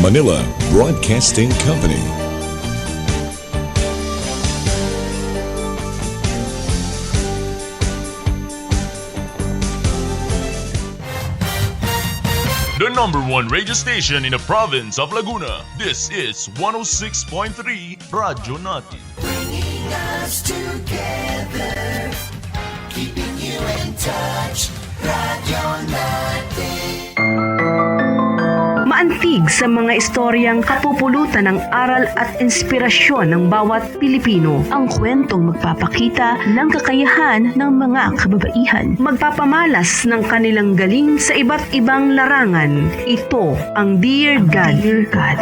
Manila Broadcasting Company. The number one radio station in the province of Laguna. This is 106.3 Radyo Natin. Bringing us together, keeping you in touch, Radyo Natin. Maantig sa mga istoryang kapupulutan ng aral at inspirasyon ng bawat Pilipino. Ang kwentong magpapakita ng kakayahan ng mga kababaihan. Magpapamalas ng kanilang galing sa iba't ibang larangan. Ito ang Dear God. Dear God.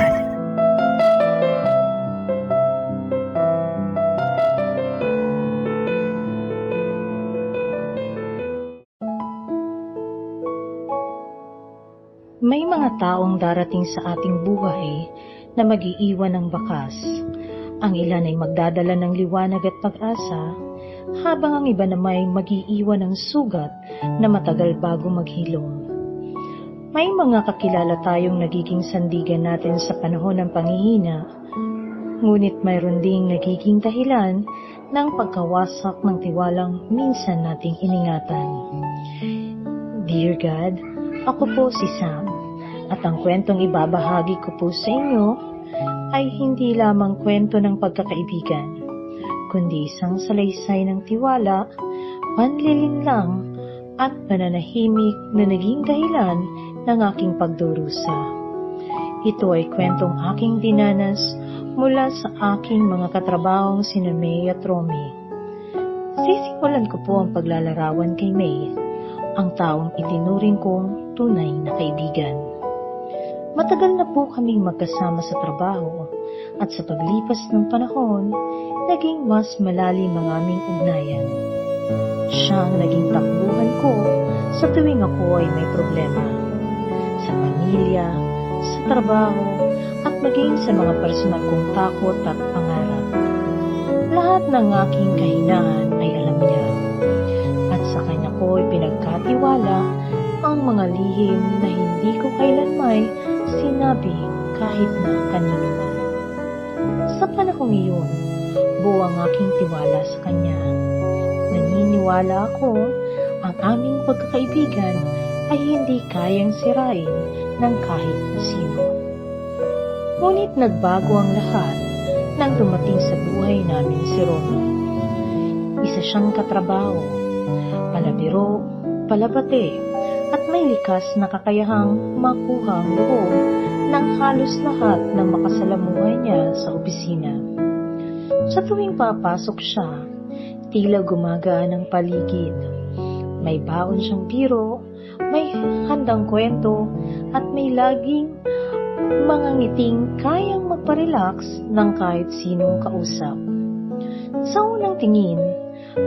May mga taong darating sa ating buhay na mag-iiwan ng bakas. Ang ilan ay magdadala ng liwanag at pag-asa, habang ang iba naman ay mag-iiwan ng sugat na matagal bago maghilom. May mga kakilala tayong nagiging sandigan natin sa panahon ng panghihina, ngunit mayroon ding nagiging dahilan ng pagkawasak ng tiwalang minsan nating iningatan. Dear God, ako po si Sam. At ang kwentong ibabahagi ko po sa inyo ay hindi lamang kwento ng pagkakaibigan, kundi isang salaysay ng tiwala, panlilinlang at pananahimik na naging dahilan ng aking pagdurusa. Ito ay kwentong aking dinanas mula sa aking mga katrabahong sina May at Romy. Sisimulan ko po ang paglalarawan kay May, ang taong itinuring kong tunay na kaibigan. Matagal na po kaming magkasama sa trabaho at sa paglipas ng panahon, naging mas malalim ang aming ugnayan. Siya ang naging takbuhan ko sa tuwing ako ay may problema. Sa pamilya, sa trabaho, at maging sa mga personal kong takot at pangarap. Lahat ng aking kahinaan ay alam niya. At sa kanya ko ay pinagkatiwala ang mga lihim na hindi ko kailanmay sinabi kahit na kanino man. Sa panahong iyon, buo ang aking tiwala sa kanya. Naniniwala ako ang aming pagkakaibigan ay hindi kayang sirain ng kahit na sino. Ngunit nagbago ang lahat nang dumating sa buhay namin si Romy. Isa siyang katrabaho, palabiro, palabate, at may likas na kakayahang makuha ang loob ng halos lahat ng makasalamuhay niya sa opisina. Sa tuwing papasok siya, tila gumagaan ang paligid. May baon siyang biro, may handang kwento, at may laging mga ngiting kayang magparelax ng kahit sinong kausap. Sa unang tingin,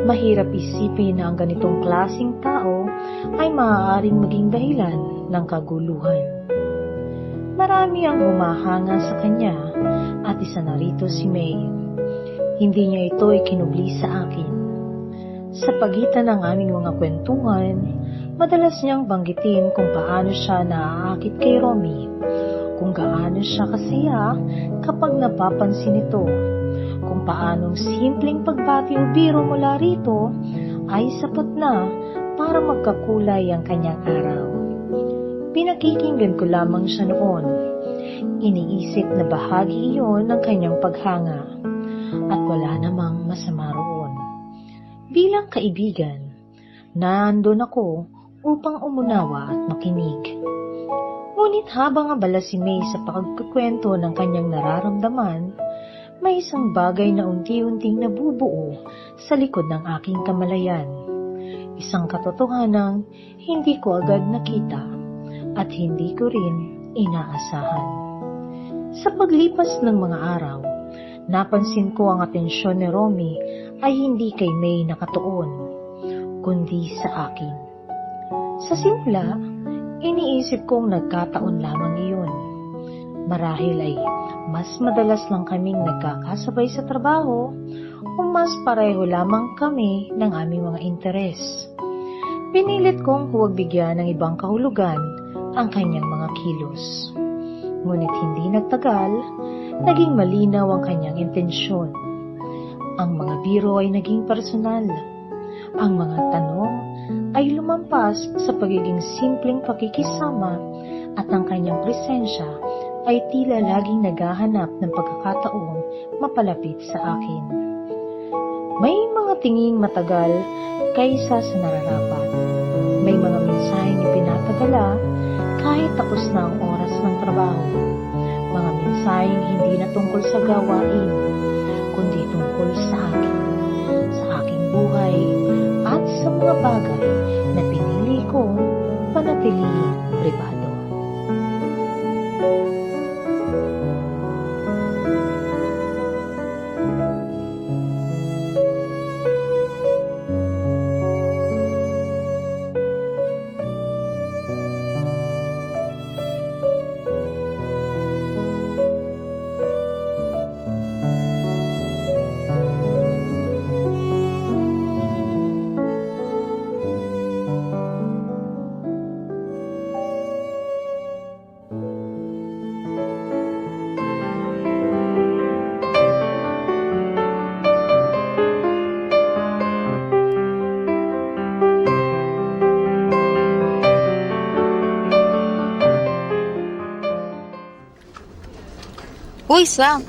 mahirap isipin na ang ganitong klaseng tao ay maaaring maging dahilan ng kaguluhan. Marami ang humahanga sa kanya at isa na rito si May. Hindi niya ito ikinubli sa akin. Sa pagitan ng aming mga kwentuhan, madalas niyang banggitin kung paano siya naaakit kay Romy, kung gaano siya kasaya kapag napapansin ito, kung paanong simpleng pagbati o biro mula rito ay sapat na para magkakulay ang kanyang araw. Pinakikinggan ko lamang siya noon. Iniisip na bahagi iyon ng kanyang paghanga at wala namang masama roon. Bilang kaibigan, nandun ako upang umunawa at makinig. Ngunit habang abala si May sa pagkukwento ng kanyang nararamdaman, may isang bagay na unti-unting nabubuo sa likod ng aking kamalayan. Isang katotohanang hindi ko agad nakita at hindi ko rin inaasahan. Sa paglipas ng mga araw, napansin ko ang atensyon ni Romy ay hindi kay May nakatuon, kundi sa akin. Sa simula, iniisip kong nagkataon lamang iyon. Marahil ay mas madalas lang kaming nagkakasabay sa trabaho o mas pareho lamang kami ng aming mga interes. Pinilit kong huwag bigyan ng ibang kahulugan ang kanyang mga kilos. Ngunit hindi nagtagal, naging malinaw ang kanyang intensyon. Ang mga biro ay naging personal. Ang mga tanong ay lumampas sa pagiging simpleng pakikisama at ang kanyang presensya ay tila laging naghahanap ng pagkakataong mapalapit sa akin. May mga tinging matagal kaysa sa nararapat. May mga mensaheng ipinapadala kahit tapos na ang oras ng trabaho. Mga mensaheng hindi na tungkol sa gawain, kundi tungkol sa aking buhay at sa mga bagay na pinili kong panatiling pribado. Uy, Sam.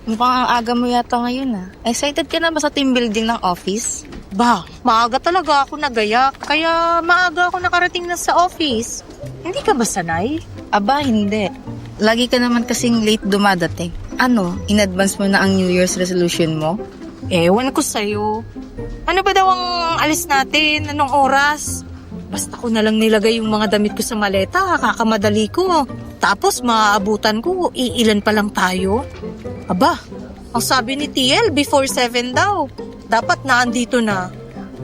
Mukhang ang aga mo yata ngayon ah. Excited ka na ba sa team building ng office? Ba, maaga talaga ako nagaya, kaya maaga ako nakarating na sa office. Hindi ka ba sanay? Aba, hindi. Lagi ka naman kasing late dumadating. Ano, in-advance mo na ang New Year's resolution mo? Ewan ko sa'yo. Ano ba daw ang alis natin? Anong oras? Basta ko na lang nilagay yung mga damit ko sa maleta, kakamadali ko. Tapos maaabutan ko, iilan pa lang tayo. Aba, ang sabi ni TL, before 7 daw. Dapat naandito na.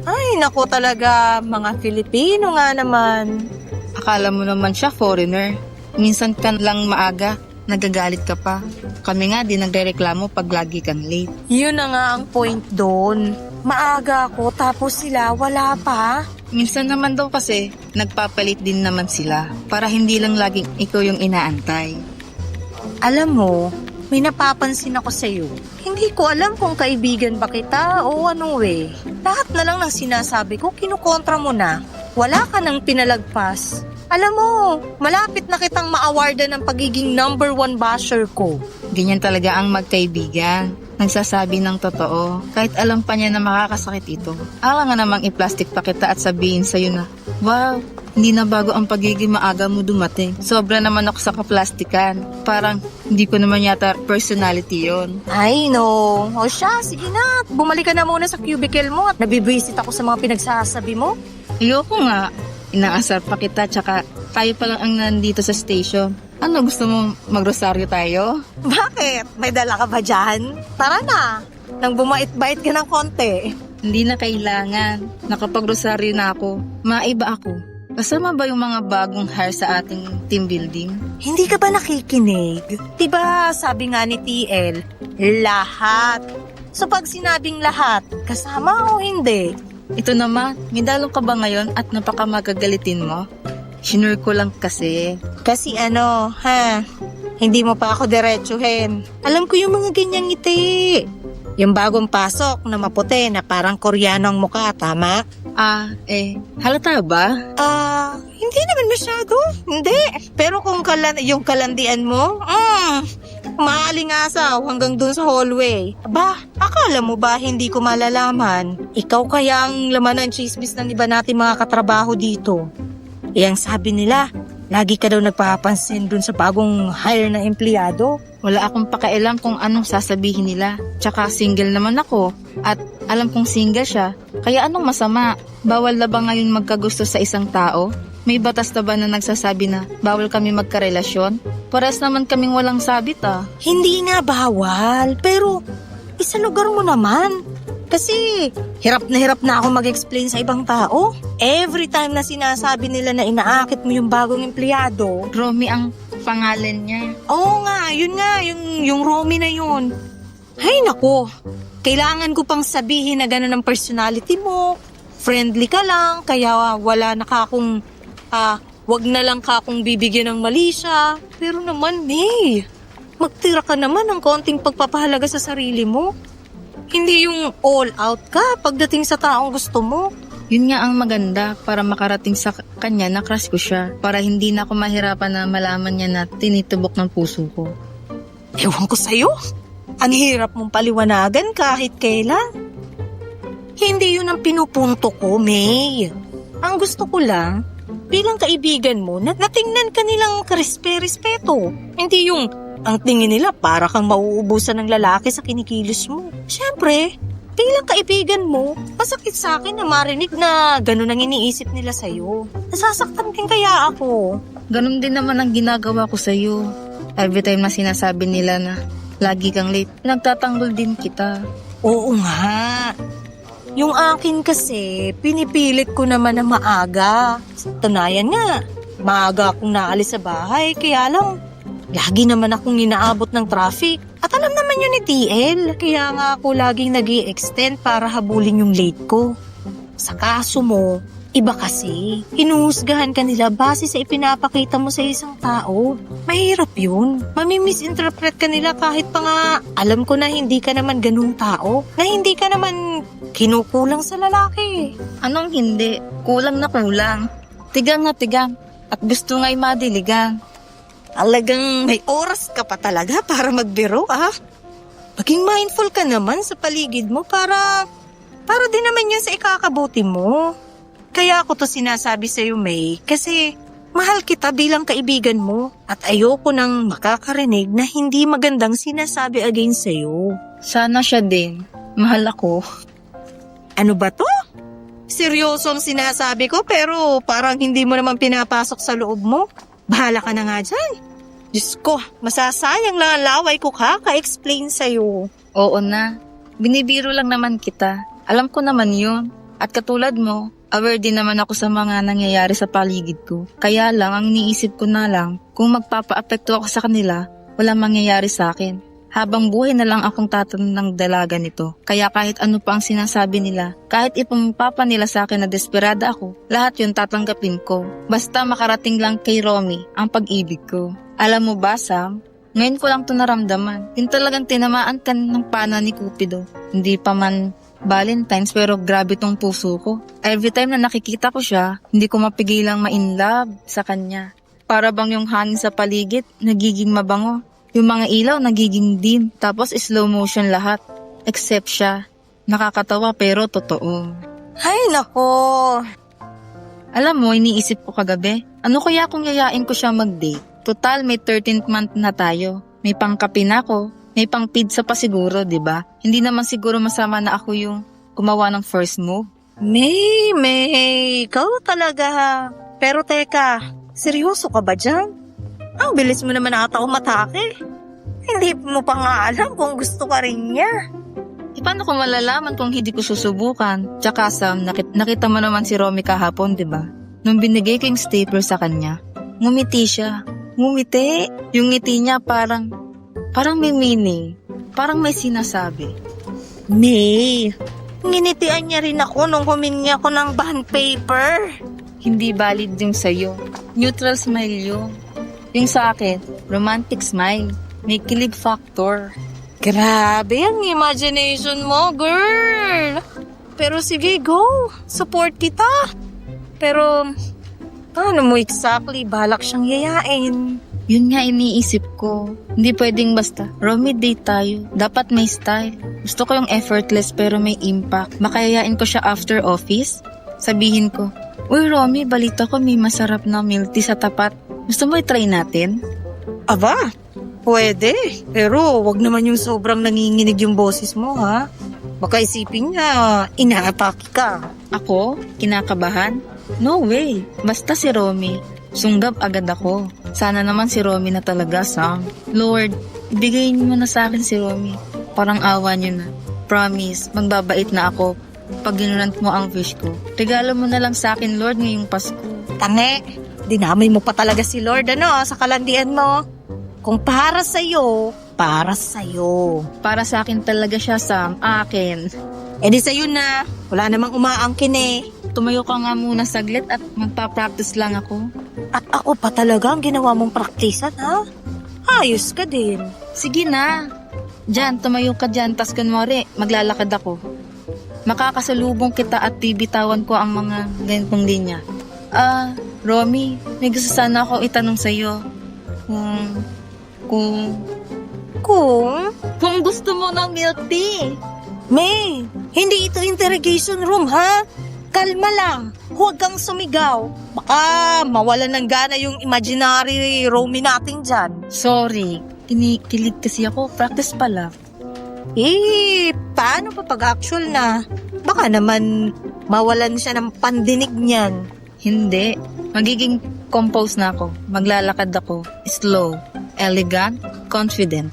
Ay, nako talaga, mga Filipino nga naman. Akala mo naman siya foreigner. Minsan ka lang maaga, nagagalit ka pa. Kami nga di nagrereklamo pag lagi kang late. Yun na nga ang point doon. Maaga ako, tapos sila wala pa. Minsan naman daw kasi, nagpapalit din naman sila para hindi lang laging ikaw yung inaantay. Alam mo, may napapansin ako sa'yo. Hindi ko alam kung kaibigan ba kita o ano eh. Lahat na lang ng sinasabi ko, kinukontra mo na. Wala ka nang pinalagpas. Alam mo, malapit na kitang ma-awardan ng pagiging #1 basher ko. Ganyan talaga ang magkaibigan. Nagsasabi ng totoo, kahit alam pa niya na makakasakit ito. Alam nga namang i-plastic pa kita at sabihin sa'yo na, wow, hindi na bago ang pagiging maaga mo dumating. Sobra naman ako sa kaplastikan. Parang hindi ko naman yata personality yon. Ay no, o siya, sige na. Bumalik ka na muna sa cubicle mo at nabibisit ako sa mga pinagsasabi mo. Ayoko nga. Inaasar pa kita tsaka tayo pa lang ang nandito sa station. Ano, gusto mo magrosaryo tayo? Bakit? May dala ka ba dyan? Tara na. Nang bumait-bait ka ng konti. Hindi na kailangan. Nakapagrosaryo na ako. Maiba ako. Kasama ba yung mga bagong hire sa ating team building? Hindi ka ba nakikinig? Diba sabi nga ni TL, lahat. So pag sinabing lahat, kasama o hindi? Ito naman, may dalong ka ba ngayon at napakamagagalitin mo? Shinure ko lang kasi. Kasi ano, hindi mo pa ako diretsuhin. Alam ko yung mga ganyang ngiti. Yung bagong pasok na maputi na parang Koreano ang mukha, tama? Halata ba? Hindi naman masyado. Hindi. Pero kung yung kalandian mo, maalingasaw hanggang dun sa hallway. Ba, akala mo ba hindi ko malalaman? Ikaw kaya ang laman ng chismis ng iba natin mga katrabaho dito. Ang sabi nila, lagi ka daw nagpapansin dun sa bagong hire na empleyado. Wala akong pakialam kung anong sasabihin nila. Tsaka single naman ako. At alam kong single siya. Kaya anong masama? Bawal na ba ngayon magkagusto sa isang tao? May batas na ba na nagsasabi na bawal kami magkarelasyon? Paras naman kaming walang sabit Hindi nga bawal, pero isa lugar mo naman. Kasi hirap na ako mag-explain sa ibang tao. Every time na sinasabi nila na inaakit mo yung bagong empleyado. Romy ang pangalan niya. Oo nga, yung Romy na yun. Ay nako, kailangan ko pang sabihin na gano'n ang personality mo. Friendly ka lang, kaya wala Wag na lang ka kung bibigyan ng mali siya. Pero naman, May, magtira ka naman ng konting pagpapahalaga sa sarili mo. Hindi yung all out ka pagdating sa taong gusto mo. Yun nga ang maganda para makarating sa kanya na crush ko siya. Para hindi na ako mahirapan na malaman niya na tinitubok ng puso ko. Ewan ko sa'yo. Ang hirap mong paliwanagan kahit kailan. Hindi yun ang pinupunto ko, May. Ang gusto ko lang, bilang kaibigan mo, natingnan ka nilang karespeto. Hindi yung ang tingin nila para kang mauubusan ng lalaki sa kinikilos mo. Siyempre, bilang kaibigan mo, masakit sa akin na marinig na ganun ang iniisip nila sa'yo. Nasasaktan din kaya ako. Ganun din naman ang ginagawa ko sa'yo. Every time na sinasabi nila na lagi kang late, pinagtatanggol din kita. Oo nga. Yung akin kasi, pinipilit ko naman na maaga. Tunayan nga, maaga akong naalis sa bahay, kaya lang, lagi naman akong inaabot ng traffic. At alam naman yun ni TL, kaya nga ako laging nag-i-extend para habulin yung late ko. Sa kaso mo, iba kasi, hinuhusgahan ka nila base sa ipinapakita mo sa isang tao. Mahirap yun. Mamimisinterpret ka nila kahit pa nga alam ko na hindi ka naman ganung tao, na hindi ka naman kinukulang sa lalaki. Anong hindi? Kulang na kulang. Tigang na tigang. At gusto nga'y madiligan. Talagang may oras ka pa talaga para magbiro, ah. Maging mindful ka naman sa paligid mo para din naman yun sa ikakabuti mo. Kaya ako to sinasabi sa'yo, May, kasi mahal kita bilang kaibigan mo at ayoko nang makakarinig na hindi magandang sinasabi against sa'yo. Sana siya din. Mahal ako. Ano ba to? Seryoso ang sinasabi ko pero parang hindi mo naman pinapasok sa loob mo. Bahala ka na nga dyan. Diyos ko, masasayang lang ang laway ko kaka-explain sa'yo. Oo na. Binibiro lang naman kita. Alam ko naman yun. At katulad mo, aware din naman ako sa mga nangyayari sa paligid ko. Kaya lang, ang iniisip ko na lang, kung magpapa-apekto ako sa kanila, walang mangyayari sa akin. Habang buhay na lang akong tatanong ng dalaga nito. Kaya kahit ano pa ang sinasabi nila, kahit ipangpapa nila sa akin na desperada ako, lahat yun tatanggapin ko. Basta makarating lang kay Romy ang pag-ibig ko. Alam mo ba, Sam? Ngayon ko lang ito naramdaman. Yung talagang tinamaan ka ng pana ni Cupido. Hindi pa man Valentine's pero grabe tong puso ko. Every time na nakikita ko siya, hindi ko mapigilang ma-inlove sa kanya. Para bang yung hangin sa paligid, nagiging mabango. Yung mga ilaw nagiging dim, tapos slow motion lahat. Except siya. Nakakatawa pero totoo. Ay nako. Alam mo, iniisip ko kagabi, ano kaya kung yayain ko siya mag-date? Total, may 13th month na tayo. May pangkape na ako. May pang pizza pa siguro, di ba? Hindi naman siguro masama na ako yung gumawa ng first move. May, ikaw talaga. Pero teka, seryoso ka ba dyan? Ang bilis mo naman ata umatake. Hindi mo pa nga alam kung gusto ka rin niya. Paano ko malalaman kung hindi ko susubukan? Tsaka Sam, nakita mo naman si Romy kahapon, di ba? Nung binigay ko yung stapler sa kanya, ngumiti siya. Ngumiti. Yung ngiti niya parang may meaning. Parang may sinasabi. May, nginitian niya rin ako nung humingi ako ng bond paper. Hindi valid yung sa'yo. Neutral smile yun. Yung sa akin, romantic smile. May kilig factor. Grabe ang imagination mo, girl. Pero sige, go. Support kita. Pero, paano mo exactly balak siyang yayain? Yun nga iniisip ko. Hindi pwedeng basta, Romy, date tayo. Dapat may style. Gusto ko yung effortless pero may impact. Makayayain ko siya after office. Sabihin ko, uy Romy, balita ko may masarap na milk tea sa tapat. Gusto mo i-try natin? Aba, pwede. Pero wag naman yung sobrang nanginginig yung boses mo, ha? Baka isipin niya, inaatake ka. Ako? Kinakabahan? No way. Basta si Romy. Sunggab agad ako. Sana naman si Romy na talaga, Sam. Lord, ibigay niyo na sa akin si Romy. Parang awa niyo na. Promise, magbabait na ako pag ginunant mo ang wish ko. Regalo mo na lang sa akin, Lord, ngayong Pasko. Tange, dinamay mo pa talaga si Lord, sa kalandian mo. Kung para sa'yo, para sa'yo. Para sa akin talaga siya, Sam. Akin. E di sa'yo na. Wala namang umaangkin eh. Tumayo ka nga muna saglit at magpa-practice lang ako. At ako pa talaga ang ginawa mong praktisan, ha? Ayos ka din. Sige na. Diyan, tumayo ka dyan, tas kunwari, maglalakad ako. Makakasalubong kita at bibitawan ko ang mga ganitong linya. Romy, may gusto sana ako itanong sa'yo. Kung gusto mo ng milk tea. May, hindi ito interrogation room, ha? Kalma lang. Huwag kang sumigaw. Baka mawalan ng gana yung imaginary Romy natin dyan. Sorry, kinikilig kasi ako. Practice pala. Paano pa pag actual na? Baka naman mawalan siya ng pandinig niyan. Hindi. Magiging compose na ako. Maglalakad ako. Slow, elegant, confident.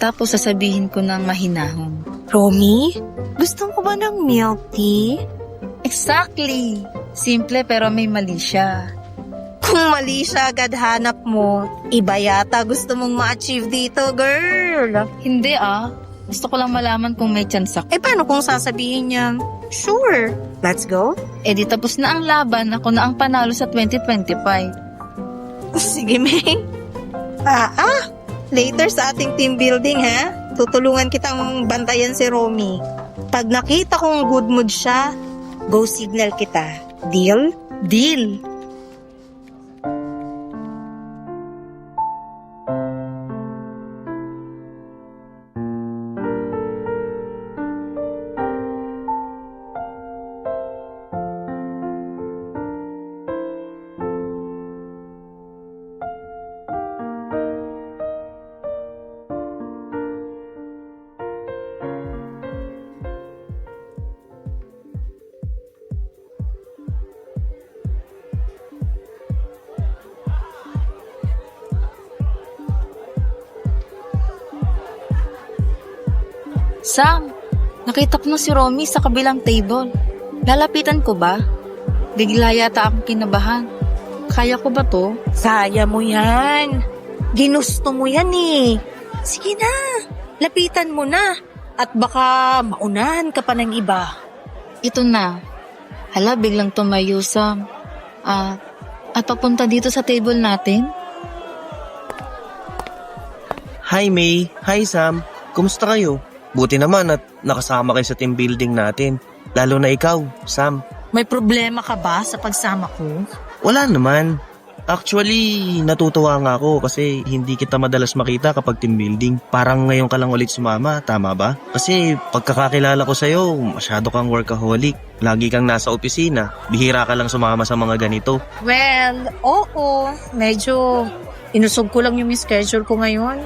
Tapos sasabihin ko ng mahinahon. Romy, gusto mo ba ng milk tea? Exactly! Simple pero may mali siya. Kung mali siya agad hanap mo, iba yata gusto mong ma-achieve dito, girl. Hindi Gusto ko lang malaman kung may chance ako. Paano kung sasabihin niya, sure, let's go? Di tapos na ang laban. Ako na ang panalo sa 2025. Sige, May. Later sa ating team building, ha? Tutulungan kitang bantayan si Romy. Pag nakita kong good mood siya, go signal kita. Deal? Deal! Sam, nakita ko na si Romy sa kabilang table. Lalapitan ko ba? Bigla yata akong kinabahan. Kaya ko ba to? Kaya mo yan. Ginusto mo yan eh. Sige na, lapitan mo na. At baka maunahan ka pa ng iba. Ito na. Hala, biglang tumayo, Sam. At papunta dito sa table natin? Hi May, hi Sam. Kumusta kayo? Buti naman at nakasama kayo sa team building natin. Lalo na ikaw, Sam. May problema ka ba sa pagsama ko? Wala naman. Actually, natutuwa nga ako kasi hindi kita madalas makita kapag team building. Parang ngayon ka lang ulit sumama, tama ba? Kasi pagkakakilala ko sa'yo, masyado kang workaholic. Lagi kang nasa opisina. Bihira ka lang sumama sa mga ganito. Well, oo. Medyo inusog ko lang yung schedule ko ngayon.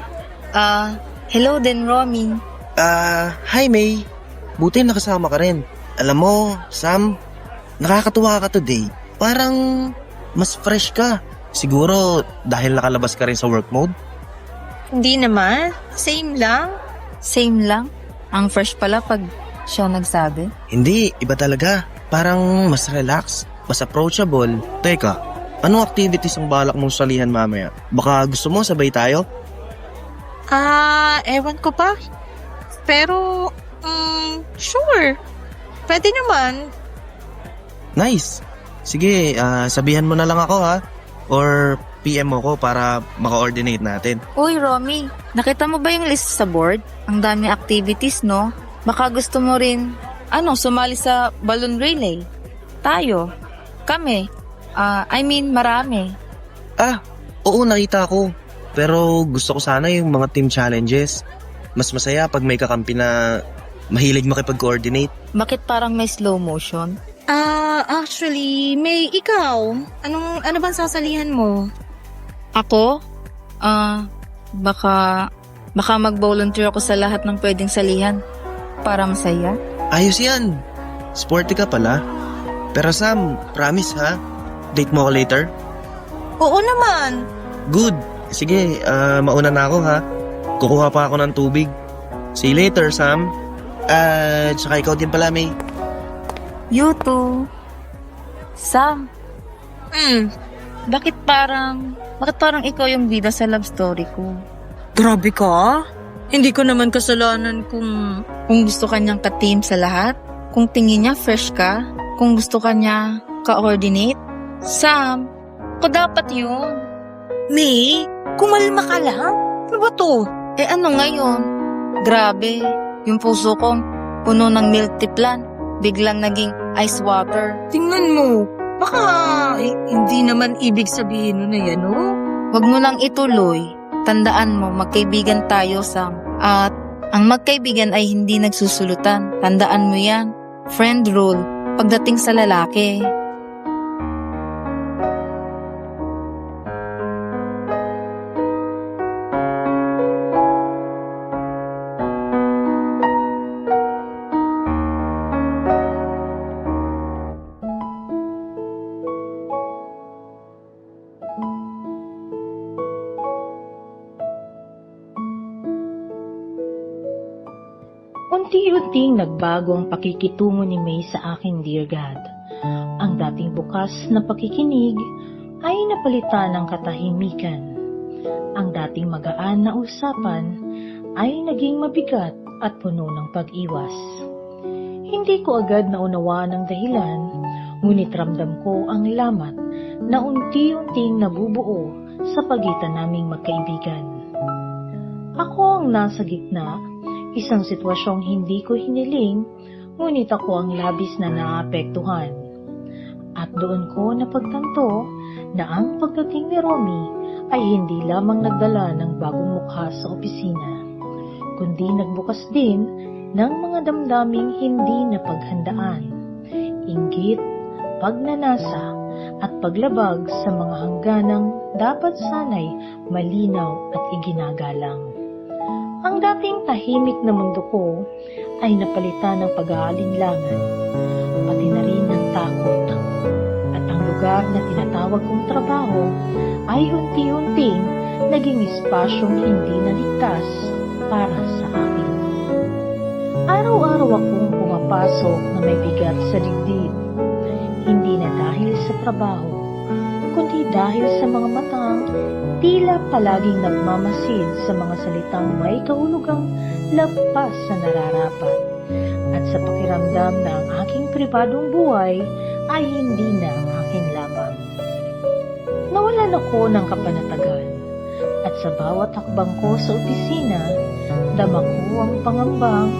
Hello din, Romy. Hi May. Buti nakasama ka rin. Alam mo, Sam, nakakatuwa ka today. Parang mas fresh ka. Siguro dahil nakalabas ka rin sa work mode? Hindi naman. Same lang. Same lang? Ang fresh pala pag siya nagsabi? Hindi, iba talaga. Parang mas relax, mas approachable. Teka, anong activities ang balak mong salihan mamaya? Baka gusto mo sabay tayo? Ewan ko pa. Pero, sure. Pwede naman. Nice. Sige, sabihan mo na lang ako ha. Or PM mo ko para maka-coordinate natin. Uy, Romy, nakita mo ba yung list sa board? Ang daming activities, no? Baka gusto mo rin, sumali sa balloon relay. Tayo. Kami. Marami. Oo, nakita ko. Pero gusto ko sana yung mga team challenges. Mas masaya pag may kakampi na mahilig makipag-coordinate. Bakit parang may slow motion? Actually, May, ikaw, ano bang sasalihan mo? Ako? Baka mag-volunteer ako sa lahat ng pwedeng salihan para masaya. Ayos yan. Sporty ka pala. Pero Sam, promise ha? Date mo ako later? Oo naman. Good. Sige, mauna na ako ha. Kukuha pa ako ng tubig. See you later, Sam. Tsaka ikaw din pala, May. You too. Sam, bakit parang ikaw yung bida sa love story ko? Grabe ka? Hindi ko naman kasalanan kung gusto kanyang ka-team sa lahat, kung tingin niya fresh ka, kung gusto kanya ka-coordinate. Sam, Ako dapat yun. May, kumalma ka lang. Ano ba to? Eh ano ngayon? Grabe, yung puso ko, puno ng milk tea plan, biglang naging ice water. Tingnan mo. Baka hindi naman ibig sabihin nun na yan, oh. Huwag mo nang ituloy. Tandaan mo, magkaibigan tayo, Sam. At ang magkaibigan ay hindi nagsusulutan. Tandaan mo yan. Friend rule, pagdating sa lalaki. Unti-unting nagbago ang pakikitungo ni May sa akin, dear God. Ang dating bukas na pakikinig ay napalitan ng katahimikan. Ang dating magaan na usapan ay naging mabigat at puno ng pag-iwas. Hindi ko agad naunawaan ang dahilan, ngunit ramdam ko ang lamat na unti-unting nabubuo sa pagitan naming magkaibigan. Ako ang nasa gitna, isang sitwasyong hindi ko hiniling, ngunit ako ang labis na naapektuhan. At doon ko napagtanto na ang pagdating ni Romy ay hindi lamang nagdala ng bagong mukha sa opisina, kundi nagbukas din ng mga damdaming hindi napaghandaan, inggit, pagnanasa, at paglabag sa mga hangganang dapat sanay malinaw at iginagalang. Ang dating tahimik na mundo ko ay napalitan ng pag-aalinlangan, pati na rin ng takot. At ang lugar na tinatawag kong trabaho ay unti-unting naging espasyong hindi naligtas para sa akin. Araw-araw akong pumapasok na may bigat sa dibdib, hindi na dahil sa trabaho, kundi dahil sa mga matang tila palaging nagmamasid sa mga salitang may kahulugang lagpas sa nararapat, at sa pakiramdam na ang aking pribadong buhay ay hindi na akin lamang. Nawalan ako ng kapanatagan, at sa bawat hakbang ko sa opisina, dama ko ang pangambang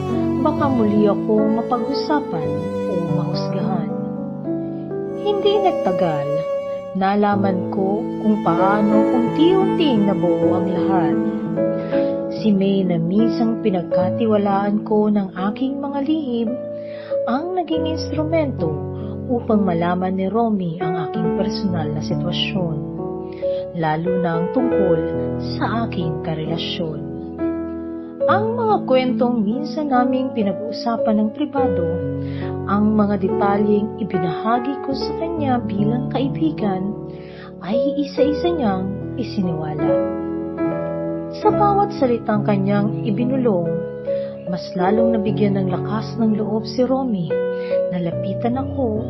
baka muli ako mapag-usapan o mahusgahan. Hindi nagtagal, nalaman ko kung paano unti-unting nabuo ang lahat. Si May na minsang pinagkatiwalaan ko ng aking mga lihim ang naging instrumento upang malaman ni Romy ang aking personal na sitwasyon, lalo na ang tungkol sa aking karelasyon. Ang mga kwentong minsan naming pinag-uusapan ng pribado, ang mga detalyeng ibinahagi ko sa kanya bilang kaibigan, ay isa-isa niyang isiniwalat. Sa bawat salitang kanyang ibinulong, mas lalong nabigyan ng lakas ng loob si Romy. Nalapitan ako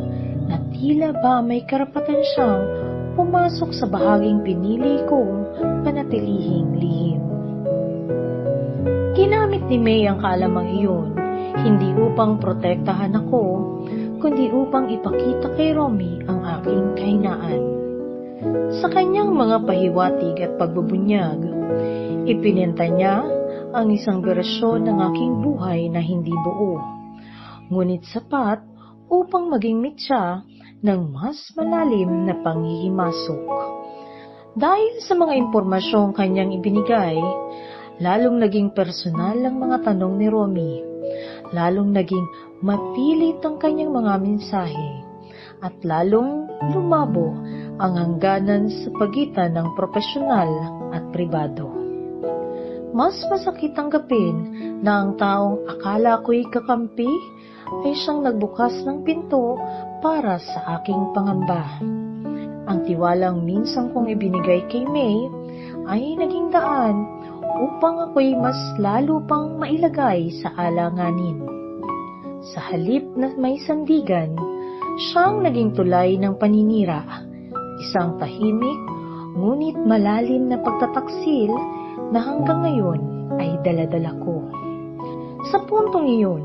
na tila ba may karapatan siyang pumasok sa bahaging pinili kong panatilihing lihim. Ginamit ni May ang kaalamang iyon, hindi upang protektahan ako, kundi upang ipakita kay Romy ang aking kahinaan. Sa kanyang mga pahiwatig at pagbubunyag, ipinenta niya ang isang bersyon ng aking buhay na hindi buo, ngunit sapat upang maging mitya ng mas malalim na panghihimasok. Dahil sa mga impormasyong kanyang ibinigay, lalong naging personal ang mga tanong ni Romy, lalong naging mapilit ang kanyang mga mensahe, at lalong lumabo ang hangganan sa pagitan ng profesional at pribado. Mas masakit tanggapin na ang taong akala ko'y kakampi ay siyang nagbukas ng pinto para sa aking pangamba. Ang tiwalang minsan kong ibinigay kay May ay naging daan upang ako'y mas lalo pang mailagay sa alanganin. Sa halip na may sandigan, siyang naging tulay ng paninira, isang tahimik ngunit malalim na pagtataksil na hanggang ngayon ay daladala ko. Sa puntong iyon,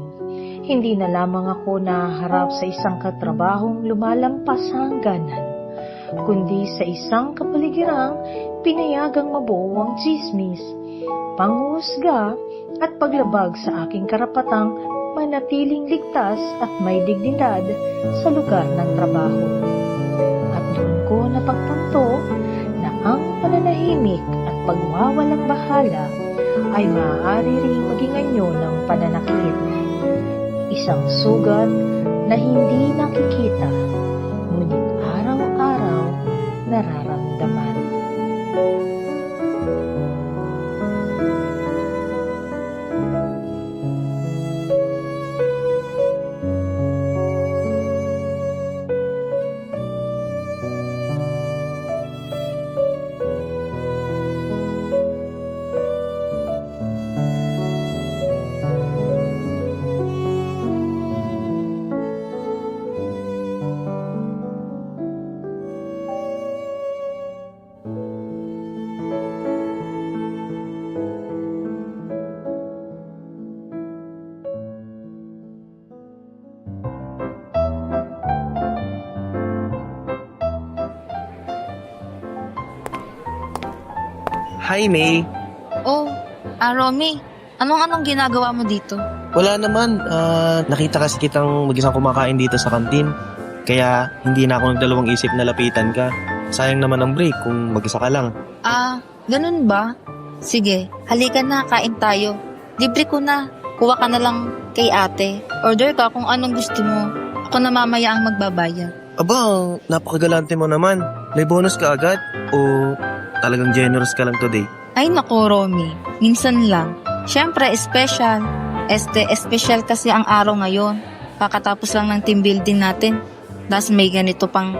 hindi na lamang ako naharap sa isang katrabahong lumalampas sa hangganan, kundi sa isang kapaligirang pinayagang mabuo ang tsismis, panghusga at paglabag sa aking karapatang manatiling ligtas at may dignidad sa lugar ng trabaho. At doon ko napagtanto na ang pananahimik at pagwawalang bahala ay maaari ring maging anyo ng pananakit. Isang sugat na hindi nakikita, ngunit araw-araw nararamdaman. Hi, May. Oh, Romy, anong ginagawa mo dito? Wala naman. Nakita kasi kitang mag-isang kumakain dito sa kantin. Kaya hindi na ako nagdalawang isip na lapitan ka. Sayang naman ang break kung mag-isa ka lang. Ganun ba? Sige, halika na, kain tayo. Libre ko na. Kuha ka na lang kay ate. Order ka kung anong gusto mo. Ako na mamaya ang magbabayad. Aba, napakagalante mo naman. May bonus ka agad? O talagang generous ka lang today? Ay nako, Romy. Minsan lang. Siyempre, special. Special kasi ang araw ngayon. Kakatapos lang ng team building natin. Tapos may ganitong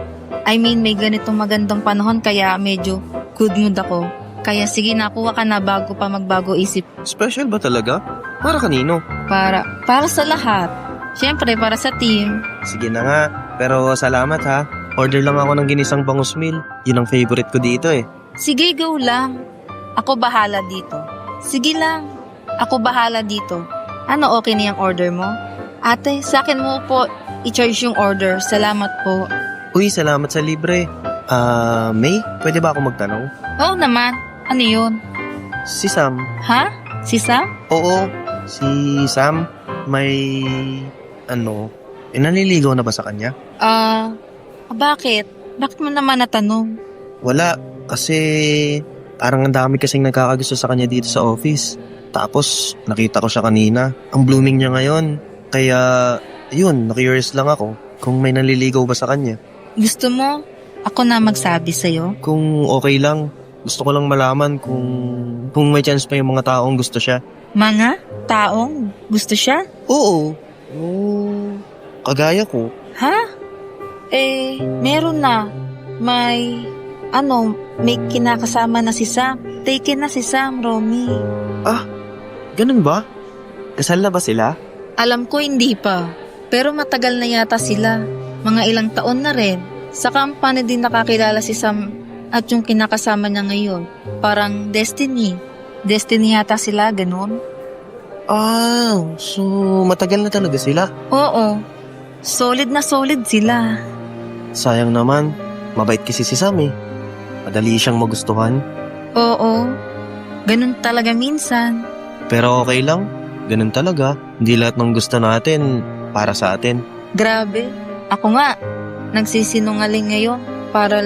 magandang panahon kaya medyo good mood ako. Kaya sige, nakuha ka na bago pa magbago isip. Special ba talaga? Para kanino? Para sa lahat. Siyempre, para sa team. Sige na nga. Pero salamat ha. Order lang ako ng ginisang bangus meal. Yun ang favorite ko dito eh. Sige, go lang. Ako bahala dito. Sige lang. Ako bahala dito. Ano, okay na yung order mo? Ate, sa akin mo po i-charge yung order. Salamat po. Uy, salamat sa libre. May, pwede ba ako magtanong? Oo naman. Ano yun? Si Sam. Ha? Si Sam? Oo, si Sam. May, nanliligaw na ba sa kanya? Bakit? Bakit mo naman natanong? Wala, kasi parang ang dami kasing nagkakagusto sa kanya dito sa office. Tapos, nakita ko siya kanina. Ang blooming niya ngayon. Kaya, yun, na-curious lang ako kung may nanliligaw ba sa kanya. Gusto mo? Ako na magsabi sa'yo? Kung okay lang, gusto ko lang malaman kung may chance pa yung mga taong gusto siya. Mga taong gusto siya? Oo. Kagaya ko. Ha? Meron na. May kinakasama na si Sam. Taken na si Sam, Romy. Ganun ba? Kasal na ba sila? Alam ko hindi pa. Pero matagal na yata sila. Mga ilang taon na rin. Sa company din nakakilala si Sam at yung kinakasama niya ngayon. Parang destiny. Destiny yata sila, ganun. So matagal na talaga sila? Oo. Solid na solid sila. Sayang naman. Mabait kasi si Sam eh. Madali siyang magustuhan. Oo. Ganun talaga minsan. Pero okay lang. Ganun talaga. Hindi lahat ng gusto natin para sa atin. Grabe. Ako nga, nagsisinungaling ngayon para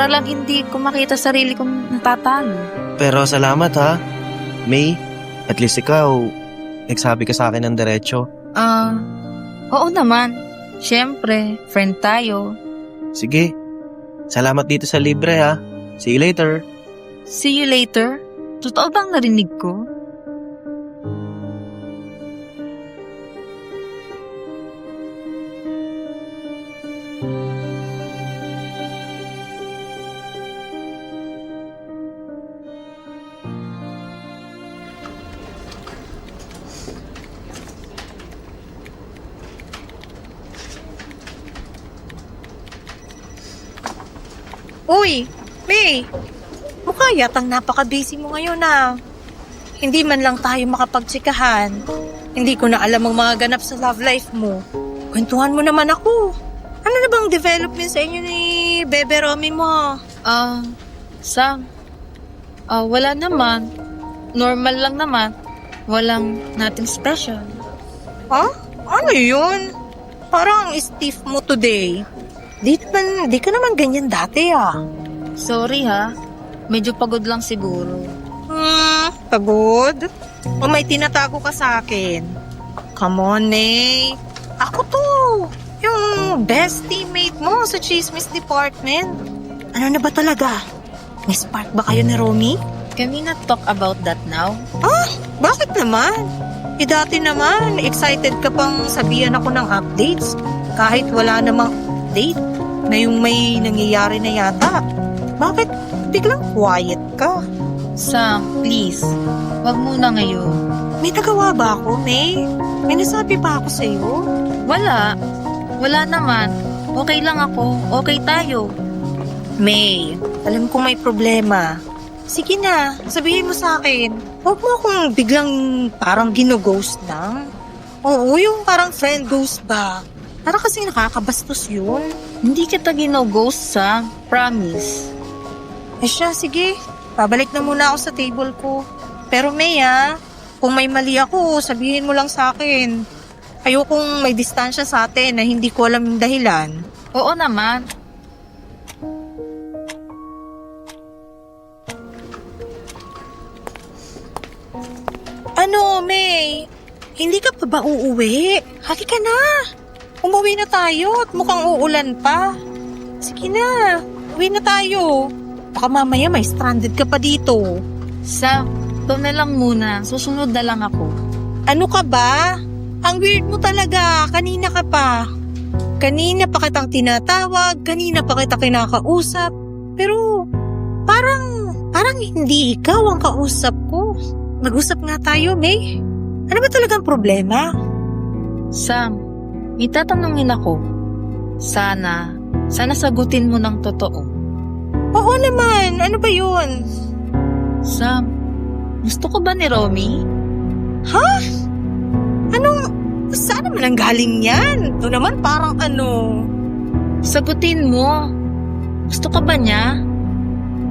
lang hindi ko makita sarili kong natatalo. Pero salamat ha. May, at least ikaw, nagsabi ka sa akin ng diretsyo. Oo naman. Siyempre, friend tayo. Sige. Salamat dito sa libre ha. See you later. See you later? Totoo bang narinig ko? Uy, May! Mukha yatang napaka-busy mo ngayon Hindi man lang tayo makapagtsikahan. Hindi ko na alam ang mga ganap sa love life mo. Kwentuhan mo naman ako. Ano na bang development sa inyo ni ni Bebe Romy mo? Sam, wala naman. Normal lang naman. Walang nothing special. Ha? Ano yun? Parang stiff mo today. Di ka naman ganyan dati Sorry ha. Medyo pagod lang siguro. Pagod? O may tinatago ka sa akin? Come on, Nay. Ako to. Yung best teammate mo sa Chismis Department. Ano na ba talaga? May spark ba kayo ni Romy? Can we not talk about that now? Bakit naman? Dati naman, excited ka pang sabihan ako ng updates. Kahit wala namang update na yung may nangyayari na yata. Bakit biglang quiet ka? Sam, please. Wag muna ngayon. May nagawa ba ako, May? May nasabi ba ako sa'yo? Wala. Wala naman. Okay lang ako. Okay tayo. May, alam ko may problema. Sige na, sabihin mo sa akin. Huwag mo akong biglang parang gino-ghost lang. Oo, yung parang friend ghost ba? Para kasi nakakabastos yun. Hindi kita gino-ghost, Sam. Promise. Siya, sige. Pabalik na muna ako sa table ko. Pero May, kung may mali ako, sabihin mo lang sa akin. Ayokong may distansya sa atin na hindi ko alam yung dahilan. Oo naman. Ano, May? Hindi ka pa ba uuwi? Halika na. Umuwi na tayo at mukhang uulan pa. Sige na, uwi na tayo. Baka mamaya may stranded ka pa dito. Sam, ito na lang muna. Susunod na lang ako. Ano ka ba? Ang weird mo talaga. Kanina ka pa. Kanina pa kitang tinatawag. Kanina pa kita kinakausap. Pero parang hindi ikaw ang kausap ko. Mag-usap nga tayo, May. Ano ba talagang problema? Sam, may tatanungin ako. Sana sagutin mo ng totoo. Oo naman. Ano ba yun? Sam, gusto ko ba ni Romy? Ha? Saan naman ang galing yan? Ito naman parang Sagutin mo. Gusto ka ba niya?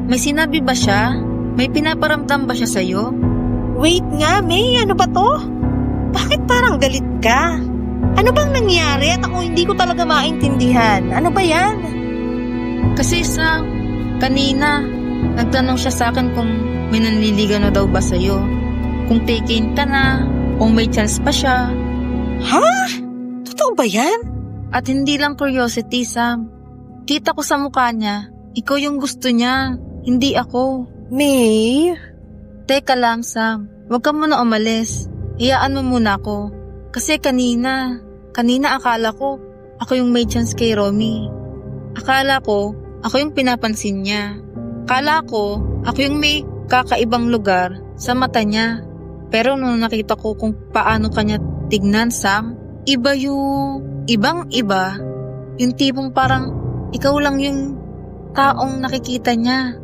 May sinabi ba siya? May pinaparamdam ba siya sa'yo? Wait nga, May. Ano ba to? Bakit parang galit ka? Ano bang nangyari at ako hindi ko talaga maintindihan? Ano ba yan? Kasi Sam, kanina, nagtanong siya sa akin kung may nanliligaw na daw ba sa'yo. Kung taken ka na, kung may chance pa siya. Ha? Totoo ba yan? At hindi lang curiosity, Sam. Kita ko sa mukha niya, ikaw yung gusto niya, hindi ako. May? Teka lang, Sam. Huwag ka muna umalis. Iyaan mo muna ako. Kasi kanina akala ko, ako yung may chance kay Romy. Akala ko, ako yung pinapansin niya. Akala ko, ako yung may kakaibang lugar sa mata niya. Pero nung nakita ko kung paano kanya tignan, Sam, iba yung ibang-iba. Yung tipong parang ikaw lang yung taong nakikita niya.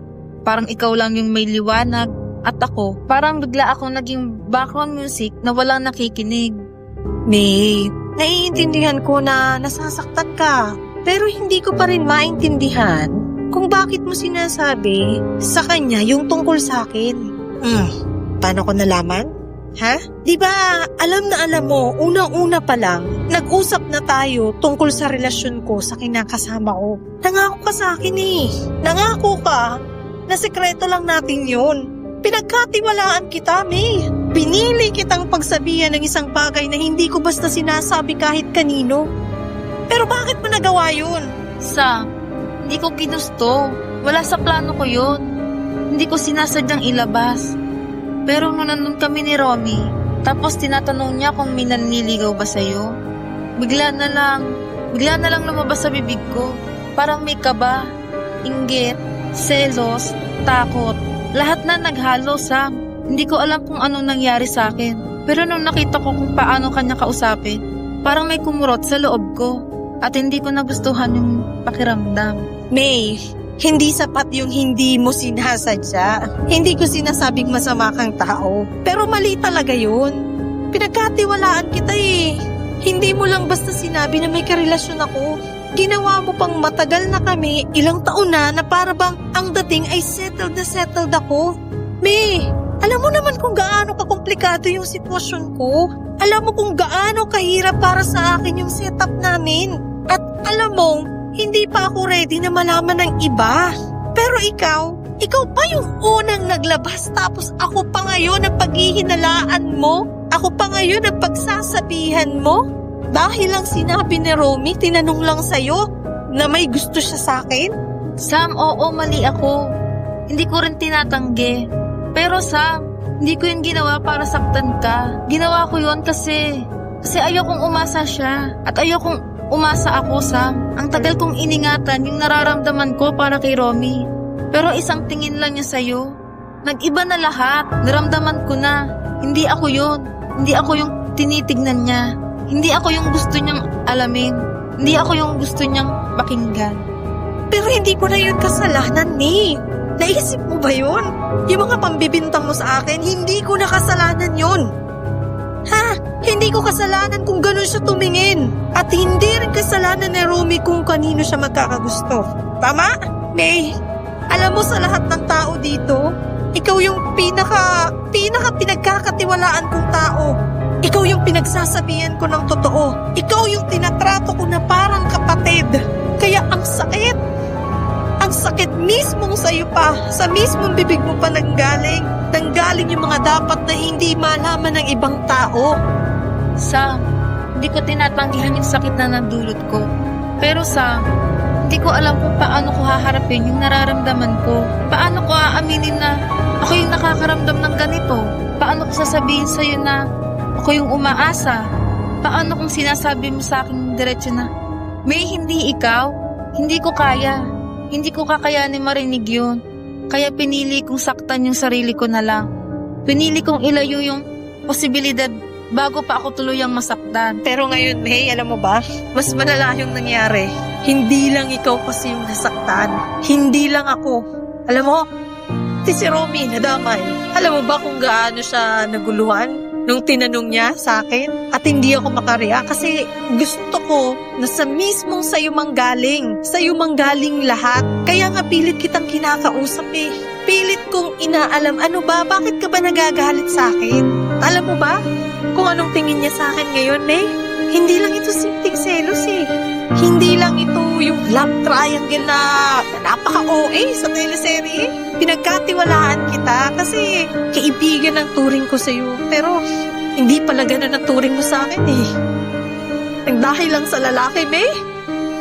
Parang ikaw lang yung may liwanag. At ako, parang bigla akong naging background music na walang nakikinig. May, naiintindihan ko na nasasaktan ka. Pero hindi ko pa rin maintindihan kung bakit mo sinasabi sa kanya yung tungkol sa akin. Paano ko nalaman? Ha? Diba, alam na alam mo, unang-una pa lang, nag-usap na tayo tungkol sa relasyon ko sa kinakasama ko. Nangako ka sa akin Nangako ka na sekreto lang natin yun. Pinagkatiwalaan kita, May. Pinili kitang pagsabihan ng isang bagay na hindi ko basta sinasabi kahit kanino. Pero bakit mo nagawa yun? Sam, hindi ko ginusto. Wala sa plano ko yun. Hindi ko sinasadyang ilabas. Pero nung nandun kami ni Romy, tapos tinatanong niya kung may nanliligaw ba sa'yo, bigla na lang lumabas sa bibig ko. Parang may kaba, inggit, selos, takot. Lahat na naghalo, Sam. Hindi ko alam kung ano nangyari sa akin. Pero nung nakita ko kung paano kanya kausapin, parang may kumurot sa loob ko. At hindi ko nagustuhan yung pakiramdam. May, hindi sapat yung hindi mo sinasadya. Hindi ko sinasabing masama kang tao. Pero mali talaga yun. Pinagkatiwalaan kita Hindi mo lang basta sinabi na may karelasyon ako. Ginawa mo pang matagal na kami, ilang taon na para bang ang dating ay settled na settled ako. May, alam mo naman kung gaano kakomplikado yung sitwasyon ko. Alam mo kung gaano kahirap para sa akin yung setup namin. At alam mo, hindi pa ako ready na malaman ng iba. Pero ikaw pa yung unang naglabas tapos ako pa ngayon ang paghihinalaan mo? Ako pa ngayon ang pagsasabihan mo? Dahil lang sinabi ni Romy, tinanong lang sa'yo na may gusto siya sa akin? Sam, oo, mali ako. Hindi ko rin tinatanggi. Pero Sam, hindi ko yun ginawa para saktan ka. Ginawa ko yun kasi ayokong umasa siya. At ayokong umasa ako, Sam. Ang tagal kong iningatan yung nararamdaman ko para kay Romy. Pero isang tingin lang niya sa'yo. Nag-iba na lahat. Naramdaman ko na. Hindi ako yun. Hindi ako yung tinitignan niya. Hindi ako yung gusto niyang alamin. Hindi ako yung gusto niyang pakinggan. Pero hindi ko na yun kasalanan, ni. Naisip mo ba yun? Yung mga pambibintang mo sa akin, hindi ko na kasalanan yun. Ha? Hindi ko kasalanan kung ganun siya tumingin. At hindi rin kasalanan ni Romy kung kanino siya magkakagusto. Tama? May, alam mo sa lahat ng tao dito, ikaw yung pinaka pinagkakatiwalaan kong tao. Ikaw yung pinagsasabihan ko ng totoo. Ikaw yung tinatrato ko na parang kapatid. Kaya ang sakit mismong sa'yo pa. Sa mismong bibig mo pa nanggaling. Nanggaling yung mga dapat na hindi malaman ng ibang tao. Sam, hindi ko tinatanggihan yung sakit na nandulot ko. Pero Sam, hindi ko alam kung paano ko haharapin yung nararamdaman ko. Paano ko aaminin na ako yung nakakaramdam ng ganito? Paano ko sasabihin sa'yo na ako yung umaasa? Paano kung sinasabi mo sa akin diretso na, may hindi ikaw? Hindi ko kaya. Hindi ko kakayanin marinig yun. Kaya pinili kong saktan yung sarili ko na lang. Pinili kong ilayo yung posibilidad bago pa ako tuluyang masaktan. Pero ngayon, May, alam mo ba? Mas malala yung nangyari. Hindi lang ikaw kasi yung nasaktan. Hindi lang ako. Alam mo, si Romy nadamay. Alam mo ba kung gaano siya naguluhan nung tinanong niya sa akin? At hindi ako makarya kasi gusto ko na sa mismong sa'yo manggaling. Sa'yo manggaling lahat. Kaya nga pilit kitang kinakausap eh. Pilit kong inaalam, ano ba? Bakit ka ba nagagalit sa akin? Alam mo ba kung anong tingin niya sa akin ngayon, eh? Hindi lang ito simpleng selos eh. Hindi lang ito yung love triangle na napaka-OA sa teleserye. Pinagkatiwalaan kita kasi kaibigan ang turing ko sa'yo. Pero hindi pala ganun ang turing mo sa akin eh. Ang dahil lang sa lalaki, May,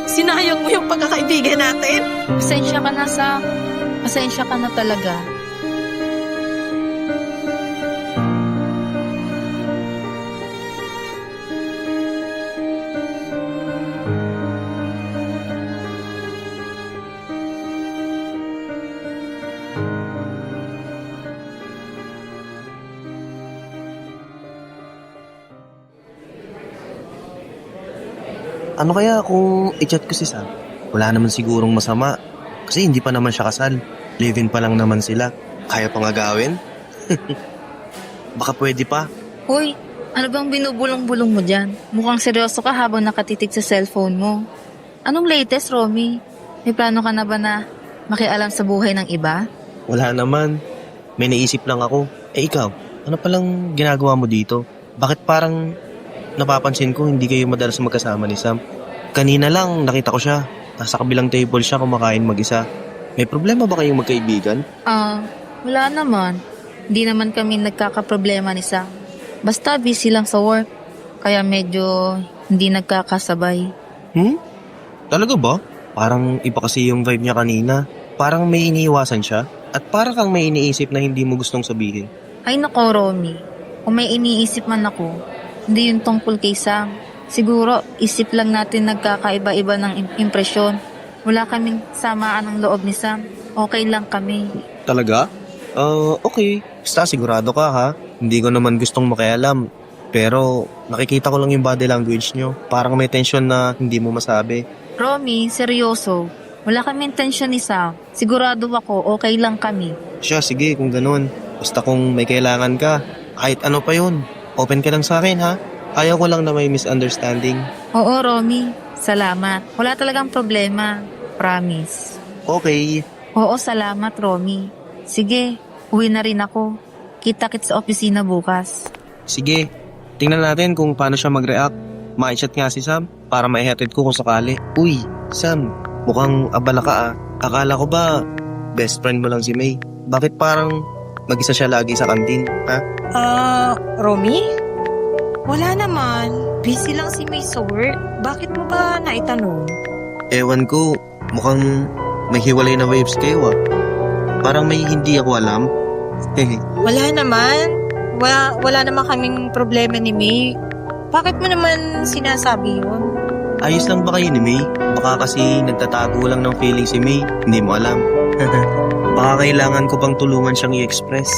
sinayang mo yung pagkakaibigan natin. Pasensya ka na, Sam. Pasensya ka na talaga. Ano kaya kung i-chat ko si Sam? Wala naman sigurong masama. Kasi hindi pa naman siya kasal. Live-in pa lang naman sila. Kaya pang agawin? Baka pwede pa. Hoy, ano bang binubulong-bulong mo dyan? Mukhang seryoso ka habang nakatitig sa cellphone mo. Anong latest, Romy? May plano ka na ba na makialam sa buhay ng iba? Wala naman. May naisip lang ako. Eh ikaw, ano palang ginagawa mo dito? Bakit parang napapansin ko hindi kayo madalas magkasama ni Sam? Kanina lang nakita ko siya. Nasa kabilang table siya kumakain mag-isa. May problema ba kayong magkaibigan? Wala naman. Hindi naman kami nagkakaproblema ni Sam. Basta busy lang sa work. Kaya medyo hindi nagkakasabay. Talaga ba? Parang iba kasi yung vibe niya kanina. Parang may iniiwasan siya. At parang kang may iniisip na hindi mo gustong sabihin. Ay nako, Romy. Kung may iniisip man ako, hindi yung tungkol kay Sam. Siguro, isip lang natin nagkakaiba-iba ng impresyon. Wala kaming samaan ng loob ni Sam. Okay lang kami. Talaga? Okay. Basta sigurado ka ha. Hindi ko naman gustong makialam. Pero nakikita ko lang yung body language nyo. Parang may tension na hindi mo masabi. Romy, seryoso. Wala kaming tension ni Sam. Sigurado ako, okay lang kami. Siya, sige kung ganun. Basta kung may kailangan ka, kahit ano pa yun, open ka lang sa akin ha. Ayaw ko lang na may misunderstanding. Oo, Romy. Salamat. Wala talagang problema. Promise. Okay. Oo, salamat, Romy. Sige, uwi na rin ako. Kita-kits sa opisina bukas. Sige, tingnan natin kung paano siya mag-react. Ma-chat nga si Sam para maihatid ko kung sakali. Uy, Sam, mukhang abala ka ah. Akala ko ba best friend mo lang si May? Bakit parang mag-isa siya lagi sa kantin, ha? Romy? Wala naman. Busy lang si May sa work. Bakit mo ba naitanong? Ewan ko, mukhang may hiwalay na waves kayo ah. Parang may hindi ako alam. Wala naman. Wala naman kaming problema ni May. Bakit mo naman sinasabi yun? Ayos lang ba kayo ni May? Baka kasi nagtatago lang ng feeling si May. Hindi mo alam. Baka kailangan ko pang tulungan siyang i-express.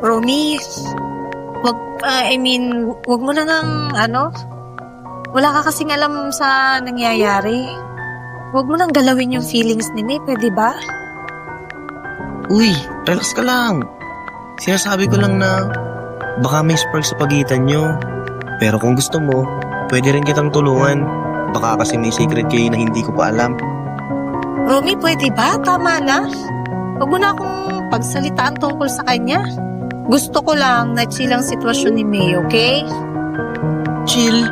Romy, wag mo na wala ka kasing alam sa nangyayari. Wag mo nang galawin yung feelings ni May, pwede ba? Uy, relax ka lang. Sinasabi ko lang na baka may spark sa pagitan nyo. Pero kung gusto mo, pwede rin kitang tulungan. Baka kasi may secret kayo na hindi ko pa alam. Romy, pwede ba? Tama na. Huwag mo na akong pagsalitaan tungkol sa kanya. Gusto ko lang na chill ang sitwasyon ni May, okay? Chill?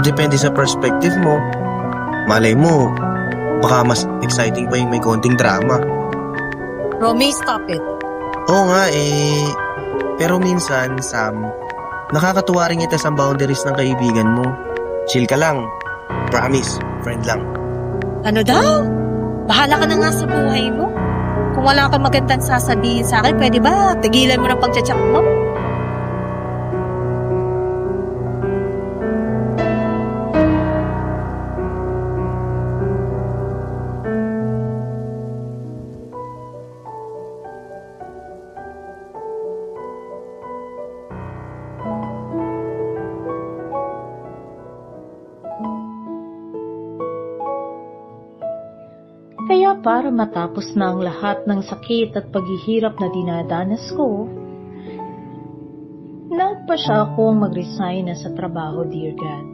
Depende sa perspective mo. Malay mo, baka mas exciting pa yung may konting drama. Romy, stop it. Oo nga pero minsan, Sam, nakakatuwa rin ito sa boundaries ng kaibigan mo. Chill ka lang. Promise, friend lang. Ano daw? Bahala ka na nga sa buhay mo. Kung wala kang magandang sasabihin sa akin, pwede ba tigilan mo ng pagchat-chat mo? Kaya para matapos na ang lahat ng sakit at paghihirap na dinadanas ko, nagpasya akong mag-resign na sa trabaho, dear God.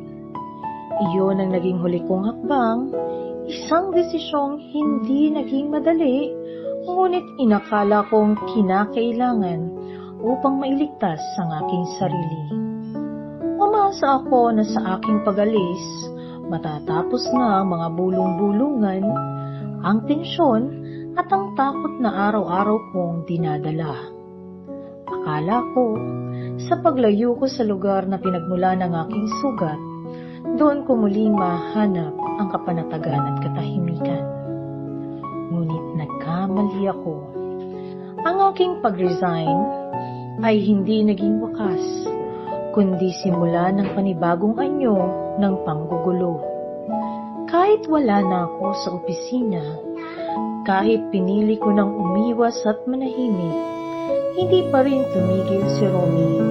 Iyon ang naging huli kong hakbang, isang desisyong hindi naging madali, ngunit inakala kong kinakailangan upang mailigtas ang aking sarili. Umasa ako na sa aking pag-alis, matatapos na ang mga bulong-bulungan, ang tensyon at ang takot na araw-araw kong dinadala. Akala ko, sa paglayo ko sa lugar na pinagmula ng aking sugat, doon ko muling mahanap ang kapanatagan at katahimikan. Ngunit nagkamali ako. Ang aking pag-resign ay hindi naging wakas, kundi simula ng panibagong anyo ng panggugulo. Kahit wala na ako sa opisina, kahit pinili ko nang umiwas at manahimik, hindi pa rin tumigil si Romy.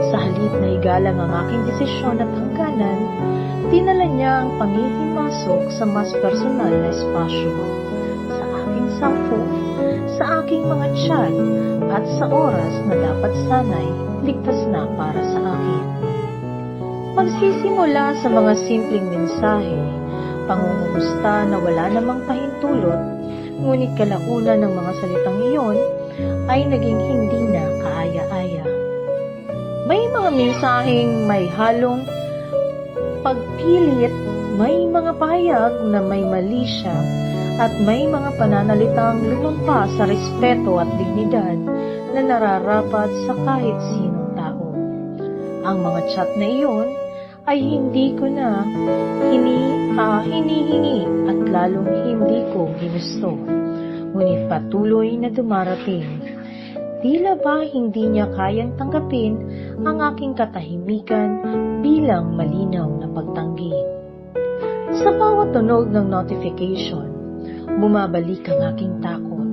Sa halip na igalang ang aking desisyon at hangganan, dinala niya ang pangihimasok sa mas personal na espasyo, sa aking cellphone, sa aking mga chat, at sa oras na dapat sana'y ligtas na para sa akin. Magsisimula sa mga simpleng mensahe, pangungumusta na wala namang pahintulot, ngunit kalaunan ng mga salitang iyon ay naging hindi na kaaya-aya. May mga mensaheng may halong pagpilit, may mga pahayag na may mali siya, at may mga pananalitang lumampas sa respeto at dignidad na nararapat sa kahit sinong tao. Ang mga chat na iyon ay hindi ko na hinihingi at lalong hindi ko ginusto. Ngunit patuloy na dumarating. Tila ba hindi niya kayang tanggapin ang aking katahimikan bilang malinaw na pagtanggi. Sa bawat tunog ng notification, bumabalik ang aking takot.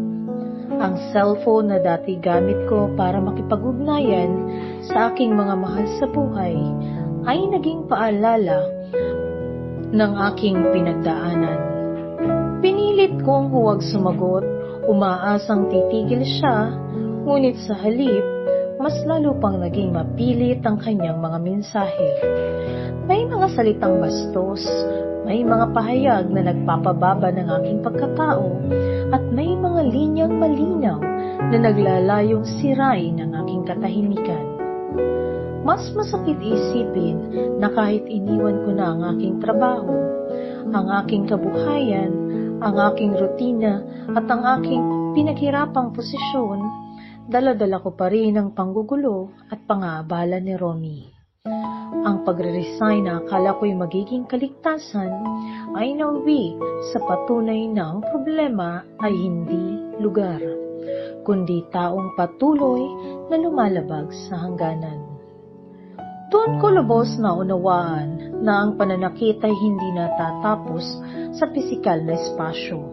Ang cellphone na dati gamit ko para makipag-ugnayan sa aking mga mahal sa buhay ay naging paalala ng aking pinagdaanan. Pinilit kong huwag sumagot, umaasang titigil siya, ngunit sa halip, mas lalo pang naging mapilit ang kanyang mga mensahe. May mga salitang bastos, may mga pahayag na nagpapababa ng aking pagkatao, at may mga linyang malinaw na naglalayong sirain ang aking katahimikan. Mas masakit isipin na kahit iniwan ko na ang aking trabaho, ang aking kabuhayan, ang aking rutina at ang aking pinaghirapang posisyon, dala-dala ko pa rin ang panggugulo at pang-aabala ni Romy. Ang pagre-resign na akala ko'y magiging kaligtasan ay nauwi sa patunay na ang problema ay hindi lugar, kundi taong patuloy na lumalabag sa hangganan. Doon ko lubos na unawaan na ang pananakit ay hindi natatapos sa pisikal na espasyo.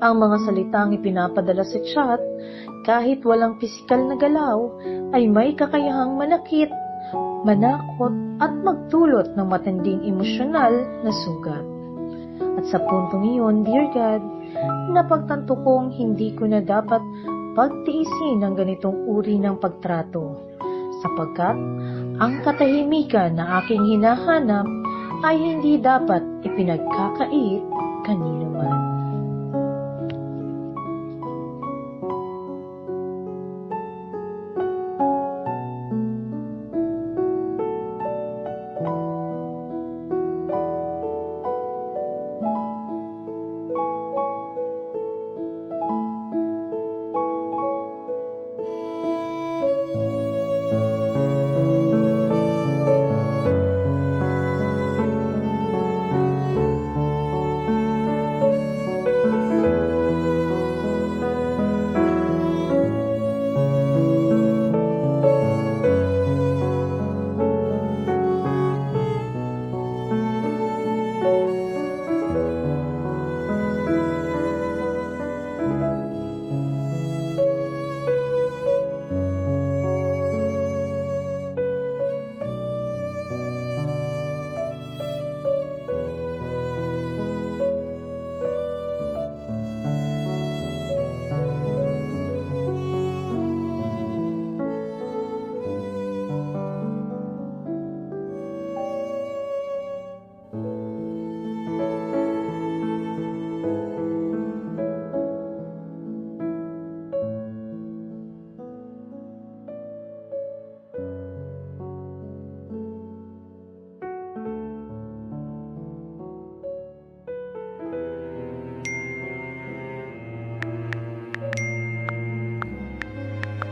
Ang mga salitang ipinapadala sa chat, kahit walang pisikal na galaw, ay may kakayahang manakit, manakot at magdulot ng matinding emosyonal na sugat. At sa puntong iyon, dear God, napagtanto kong hindi ko na dapat pagtiisin ang ganitong uri ng pagtrato, sapagkat ang katahimikan na aking hinahanap ay hindi dapat ipinagkakait kanino man.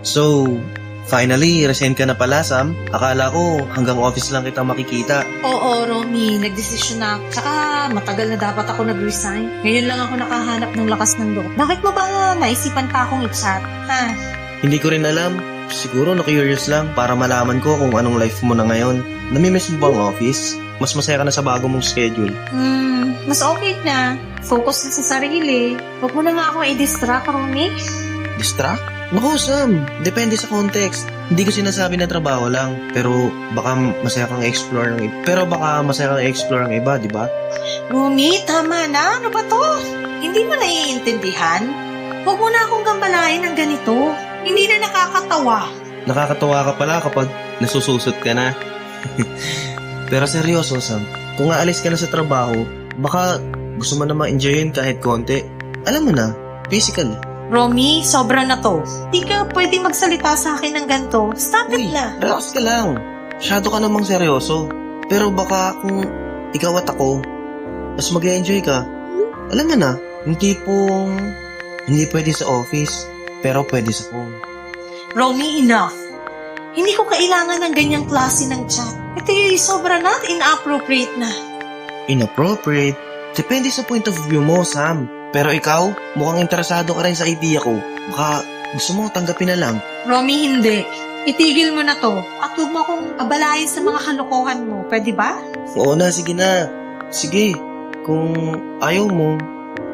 So, finally, resign ka na pala, Sam. Akala ko hanggang office lang kita makikita. Oo, Romy, nagdesisyon na ako. Tsaka matagal na dapat ako nag-resign. Ngayon lang ako nakahanap ng lakas ng loob. Bakit mo ba naisipan pa akong i-chat? Ha? Hindi ko rin alam. Siguro na-curious lang para malaman ko kung anong life mo na ngayon. Namimiss mo ba ang office? Mas masaya ka na sa bago mong schedule. Mas okay na. Focus na sa sarili. Huwag mo na nga ako i-distract, Romy. Distract? Naku, Sam. Depende sa context. Hindi ko sinasabi na trabaho lang. Pero baka masaya kang explore ng iba. Di ba? Romy, tama na. Ano ba to? Hindi mo naiintindihan? Huwag mo na akong gambalain ng ganito. Hindi na nakakatawa. Nakakatawa ka pala kapag nasususot ka na. Pero seryoso, Sam. Kung aalis ka na sa trabaho, baka gusto mo na ma-enjoyin kahit konti. Alam mo na, physical. Romy, sobra na to. Di ka pwede magsalita sa akin ng ganito. Stop it na. Relax ka lang. Masyado ka namang seryoso. Pero baka kung ikaw at ako, mas mag-enjoy ka. Alam mo na, yung tipong hindi pwede sa office, pero pwede sa phone. Romy, enough. Hindi ko kailangan ng ganyang klase ng chat. Ito yung sobra na at inappropriate na. Inappropriate? Depende sa point of view mo, Sam. Pero ikaw, mukhang interesado ka rin sa idea ko. Baka gusto mo tanggapin na lang. Romy, hindi. Itigil mo na to. At huwag mo akong abalahin sa mga kalokohan mo. Pwede ba? Oo na, sige na. Sige, kung ayaw mo.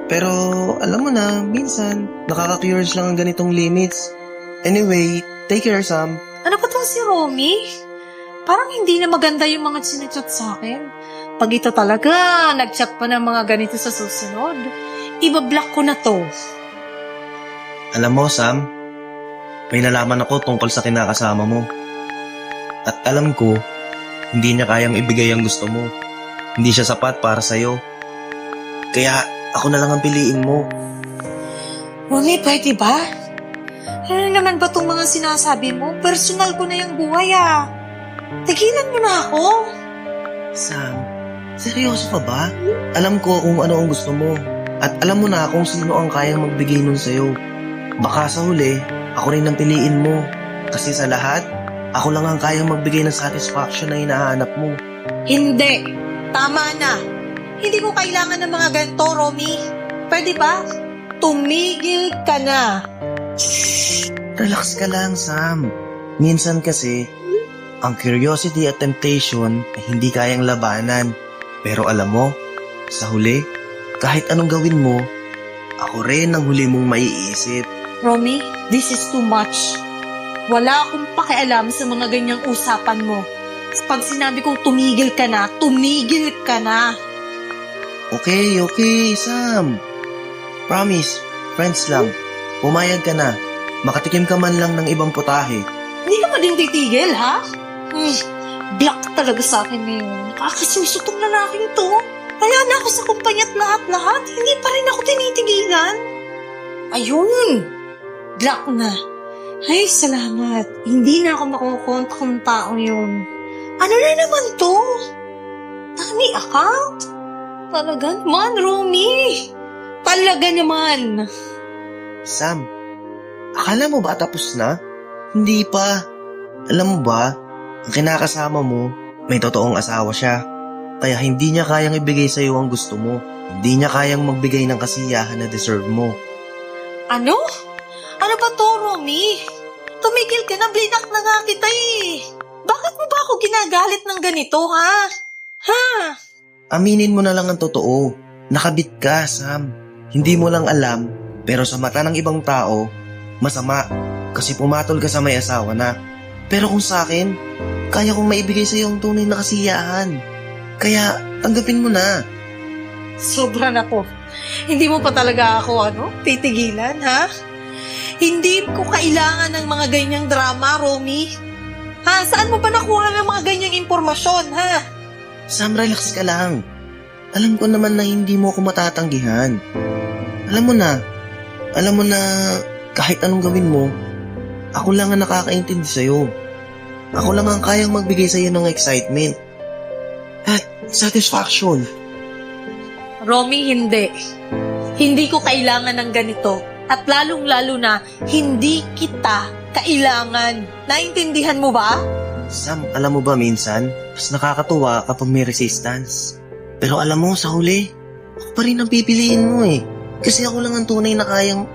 Pero alam mo na, minsan, nakaka-curious lang ang ganitong limits. Anyway, take care, Sam. Ano ba tong si Romy? Parang hindi na maganda yung mga sinachat sa akin. Pag ito talaga, nag-chat pa ng mga ganito sa susunod, ibablock ko na to. Alam mo, Sam, may nalaman ako tungkol sa kinakasama mo. At alam ko, hindi niya kayang ibigay ang gusto mo. Hindi siya sapat para sa'yo. Kaya ako na lang ang piliin mo. Romy, pwede ba? Ano naman ba itong mga sinasabi mo? Personal ko na yung buhay ah. Tigilan mo na ako. Sam, seryoso ka ba? Alam ko kung ano ang gusto mo. At alam mo na kung sino ang kayang magbigay nun sa'yo. Baka sa huli, ako rin ang piliin mo. Kasi sa lahat, ako lang ang kayang magbigay ng satisfaction na hinahanap mo. Hindi. Tama na. Hindi ko kailangan ng mga ganito, Romy. Pwede ba? Tumigil ka na. Relax ka lang, Sam. Minsan kasi, ang curiosity at temptation ay hindi kayang labanan. Pero alam mo, sa huli, kahit anong gawin mo, ako rin ang huli mong maiisip. Romy, this is too much. Wala akong pakialam sa mga ganyang usapan mo. Pag sinabi kong tumigil ka na, tumigil ka na. Okay, Sam. Promise, friends lang. Pumayag ka na. Makatikim ka man lang ng ibang putahe. Hindi ka pa din titigil, ha? Black talaga sa akin ngayon. Nakakasusutong lalaking to. Wala na ako sa kumpanya at lahat-lahat. Hindi pa rin ako tinitigilan. Ayun. Black na. Ay, salamat. Hindi na ako makukontak ng taong yun. Ano na naman to? Nani account? Talaga naman, Romy. Talaga naman. Sam, akala mo ba tapos na? Hindi pa. Alam mo ba, ang kinakasama mo, may totoong asawa siya. Kaya hindi niya kayang ibigay sa'yo ang gusto mo. Hindi niya kayang magbigay ng kasiyahan na deserve mo. Ano? Ano ba to, Romy? Tumigil ka na, blinak na nga kita eh. Bakit mo ba ako ginagalit ng ganito, ha? Ha? Aminin mo na lang ang totoo. Nakabit ka, Sam. Hindi mo lang alam, pero sa mata ng ibang tao, masama kasi pumatol ka sa may asawa na. Pero kung sa akin, kaya kong maibigay sa iyo ang tunay na kasiyahan. Kaya tanggapin mo na. Sobra na to. Hindi mo pa talaga ako, titigilan, ha? Hindi ko kailangan ng mga ganyang drama, Romy. Ha? Saan mo ba nakuha ng mga ganyang impormasyon, ha? Sam, relax ka lang. Alam ko naman na hindi mo ako matatanggihan. Alam mo na kahit anong gawin mo, ako lang ang nakakaintindi sa'yo. Ako lang ang kayang magbigay sa'yo ng excitement at satisfaction. Romy, hindi. Hindi ko kailangan ng ganito. At lalong-lalo na, hindi kita kailangan. Naintindihan mo ba? Sam, alam mo ba minsan, mas nakakatuwa kapag may resistance. Pero alam mo, sa huli, ako pa rin ang pipiliin mo eh. Kasi ako lang ang tunay na kayang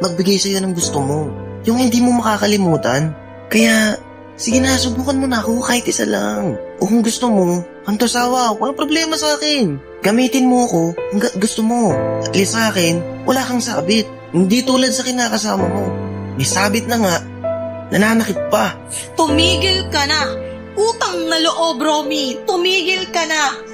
magbigay sa'yo ng gusto mo. Yung hindi mo makakalimutan. Kaya, sige na, subukan mo na ako kahit isa lang. O kung gusto mo, antosawa, walang problema sa akin. Gamitin mo ako hanggat gusto mo. At least sa akin, wala kang sabit. Hindi tulad sa kinakasama mo. May sabit na nga, nananakit pa. Tumigil ka na. Utang na loob, Romy. Tumigil ka na.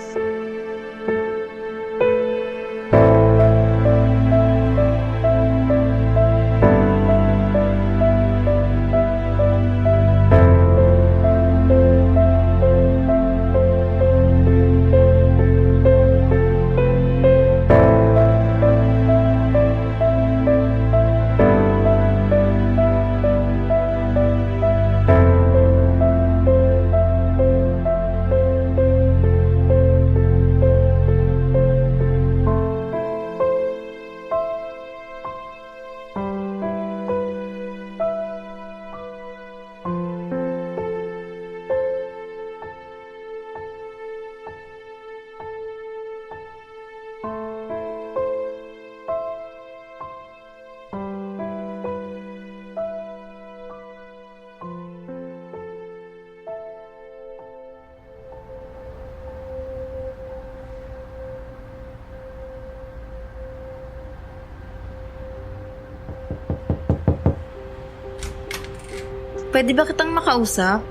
Pwede ba kitang makausap?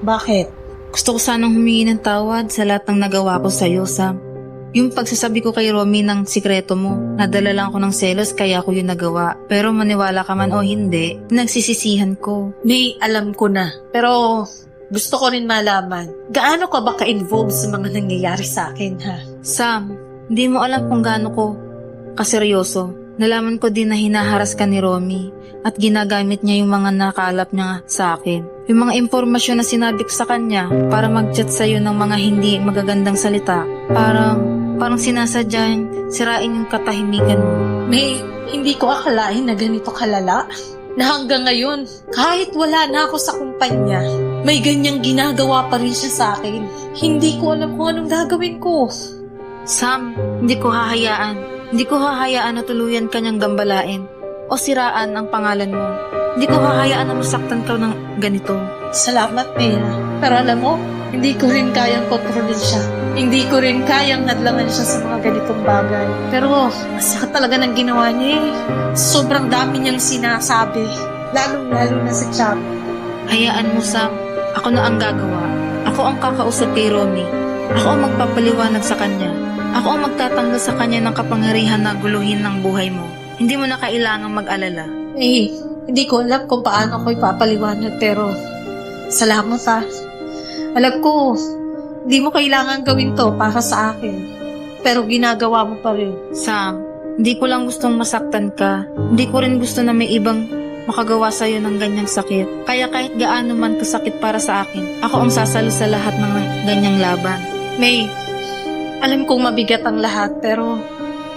Bakit? Gusto ko sanang humingi ng tawad sa lahat ng nagawa ko sa'yo, Sam. Yung pagsasabi ko kay Romy ng sikreto mo, nadala lang ako ng selos kaya ako yung nagawa. Pero maniwala ka man o hindi, nagsisisihan ko. May alam ko na. Pero gusto ko rin malaman, gaano ka ba ka-involved sa mga nangyayari sa akin, ha? Sam, hindi mo alam kung gaano ko kaseryoso. Nalaman ko din na hinaharas ka ni Romy at ginagamit niya yung mga nakalap niya sa akin. Yung mga impormasyon na sinabi ko sa kanya para mag-chat sa'yo ng mga hindi magagandang salita. Parang sinasadyang sirain yung katahimikan mo. May, hindi ko akalain na ganito kalala. Na hanggang ngayon, kahit wala na ako sa kumpanya, may ganyang ginagawa pa rin siya sa akin. Hindi ko alam kung anong gagawin ko. Sam, hindi ko hahayaan. Hindi ko hahayaan na tuluyan kanyang gambalain o siraan ang pangalan mo. Hindi ko hahayaan na masaktan ka ng ganito. Salamat, Mea. Pero alam mo, hindi ko rin kayang kontrolin siya. Hindi ko rin kayang nadlangan siya sa mga ganitong bagay. Pero, masakit talaga ng ginawa niya eh. Sobrang dami niyang sinasabi. Lalong-lalo na sa chat. Hayaan mo, Sam. Ako na ang gagawa. Ako ang kakausap kay Romy. Ako ang magpapaliwanag sa kanya. Ako ang magtatanggal sa kanya ng kapangyarihan na guluhin ng buhay mo. Hindi mo na kailangang mag-alala. Eh, hindi ko alam kung paano ako ipapaliwanag pero salamat ha. Alam ko, hindi mo kailangan gawin to para sa akin. Pero ginagawa mo pa rin. Sam, hindi ko lang gustong masaktan ka. Hindi ko rin gusto na may ibang makagawa sa'yo ng ganyang sakit. Kaya kahit gaano man kasakit para sa akin, ako ang sasalo sa lahat ng ganyang laban. May, alam kong mabigat ang lahat pero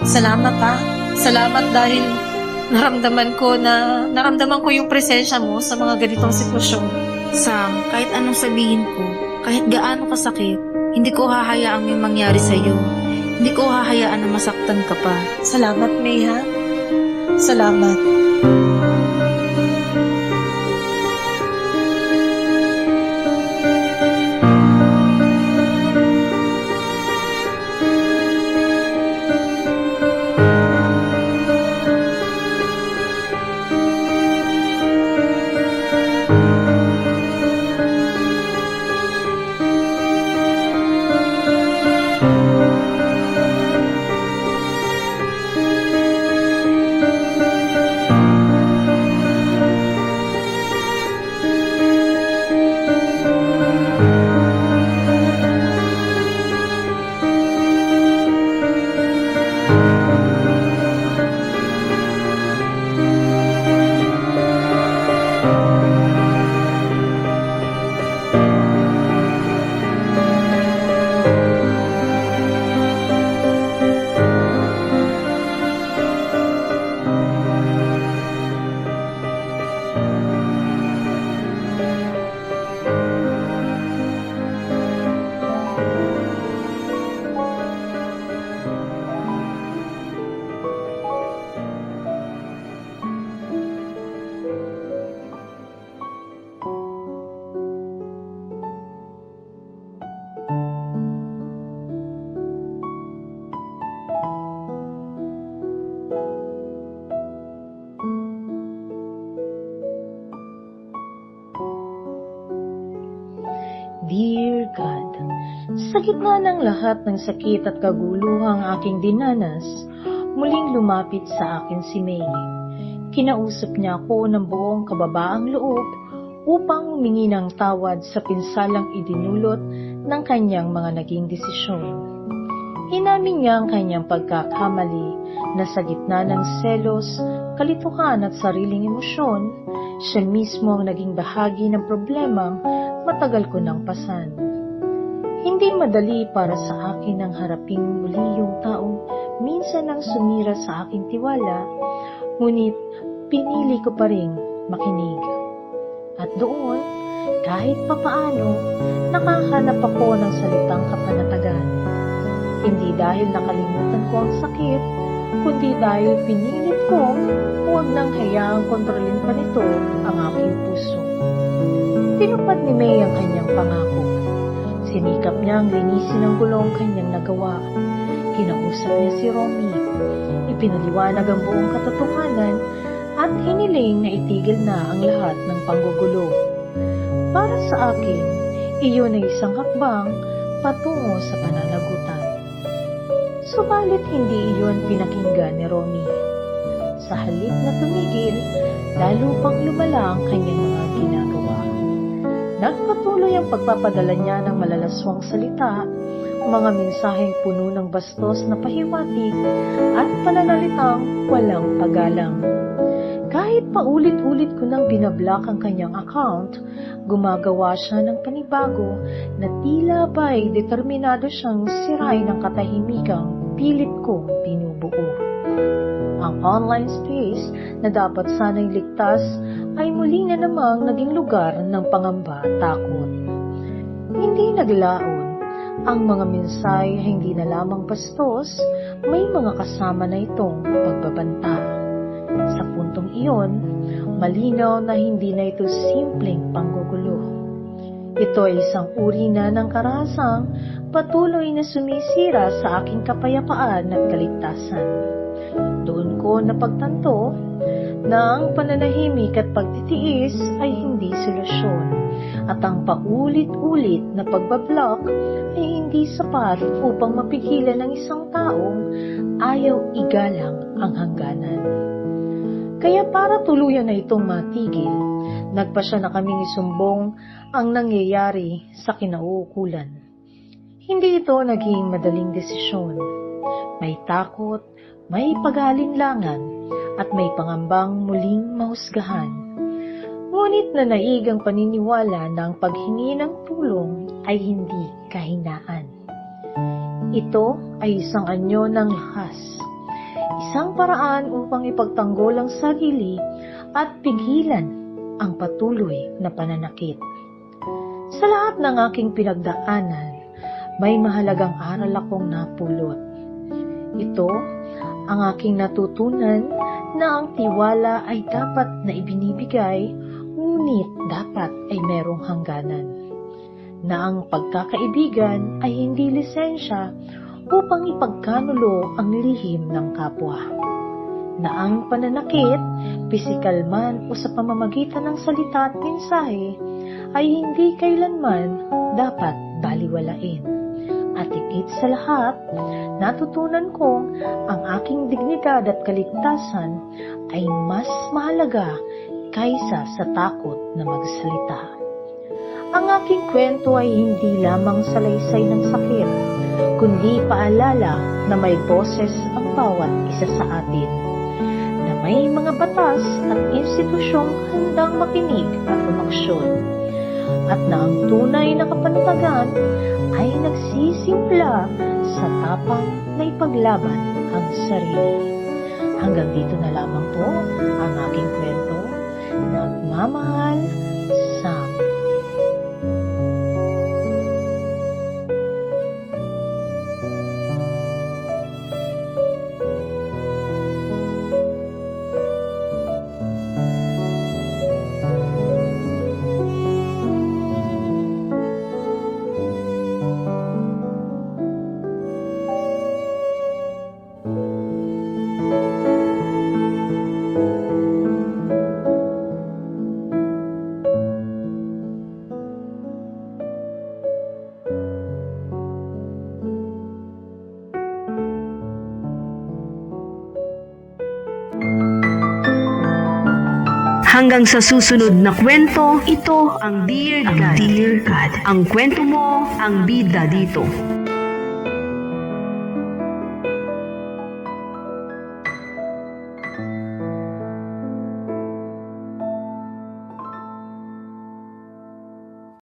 salamat ha. Salamat dahil naramdaman ko yung presensya mo sa mga ganitong sitwasyon. Sam, kahit anong sabihin ko, kahit gaano kasakit, hindi ko hahayaang may mangyari sa'yo. Hindi ko hahayaan na masaktan ka pa. Salamat, May ha. Salamat. Dear God, sa gitna ng lahat ng sakit at kaguluhang aking dinanas, muling lumapit sa akin si May. Kinausap niya ako ng buong kababaang loob upang humingi ng tawad sa pinsalang idinulot ng kanyang mga naging desisyon. Inamin niya ang kanyang pagkakamali na sa gitna ng selos, kalituhan at sariling emosyon, siya mismo ang naging bahagi ng problemang matagal ko nang pasan. Hindi madali para sa akin ang haraping muli yung taong minsan ang sumira sa aking tiwala, ngunit pinili ko pa rin makinig. At doon, kahit papaano, nakahanap ako ng salitang kapanatagan. Hindi dahil nakalimutan ko ang sakit, kundi dahil pinilit kong huwag nang hayaang kontrolin pa nito ang aking puso. Tinupad ni May ang kanyang pangako. Sinikap niyang linisin ang gulong kanyang nagawa. Kinausap niya si Romy. Ipinaliwanag ang buong katotohanan at hiniling na itigil na ang lahat ng panggugulo. Para sa akin, iyon ay isang hakbang patungo sa pananagutan. Subalit hindi iyon pinakinggan ni Romy. Sa halip na tumigil, lalo pang lumala ang kanyang mga ginagawa. Nagpatuloy ang pagpapadala niya ng malalaswang salita, mga mensaheng puno ng bastos na pahiwatig at pananalitang walang paggalang. Kahit paulit-ulit ko nang binablock ang kanyang account, gumagawa siya ng panibago na tila ba'y determinado siyang sirain ang katahimikang pilit kong binubuo. Ang online space na dapat sana'y ligtas ay muli na namang naging lugar ng pangamba at takot. Hindi naglaon. Ang mga mensahe ay hindi na lamang bastos, may mga kasama na itong pagbabanta. Sa puntong iyon, malinaw na hindi na ito simpleng panggugulo. Ito ay isang uri na ng karahasang patuloy na sumisira sa aking kapayapaan at kaligtasan. Doon ko napagtanto na ang pananahimik at pagtitiis ay hindi solusyon at ang paulit-ulit na pagbablock ay hindi sapat upang mapigilan ng isang taong ayaw igalang ang hangganan. Kaya para tuluyan na itong matigil, nagpasya na kaming isumbong ang nangyayari sa kinauukulan. Hindi ito naging madaling desisyon. May takot, may pag-aalinlangan, at may pangambang muling mahusgahan. Ngunit nanaig ang paniniwala na ang paghingi ng tulong ay hindi kahinaan. Ito ay isang anyo ng lakas. Isang paraan upang ipagtanggol ang sarili at pigilan ang patuloy na pananakit. Sa lahat ng aking pinagdaanan, may mahalagang aral akong napulot. Ito ang aking natutunan na ang tiwala ay dapat na ibinibigay, ngunit dapat ay merong hangganan. Na ang pagkakaibigan ay hindi lisensya upang ipagkanulo ang lihim ng kapwa. Na ang pananakit, pisikal man o sa pamamagitan ng salita at mensahe, ay hindi kailanman dapat baliwalain. At higit sa lahat, natutunan kong ang aking dignidad at kaligtasan ay mas mahalaga kaysa sa takot na magsalita. Ang aking kwento ay hindi lamang salaysay ng sakit, kundi paalala na may boses ang bawat isa sa atin, na may mga batas at institusyong handang makinig at umaksyon, at na ang tunay na kapanatagan ay nagsisimula sa tapang na ipaglaban ang sarili. Hanggang dito na lamang po ang aking kwento. Nagmamahal, Sam. Hanggang sa susunod na kwento, ito ang Dear God. Ang kwento mo, ang bida dito.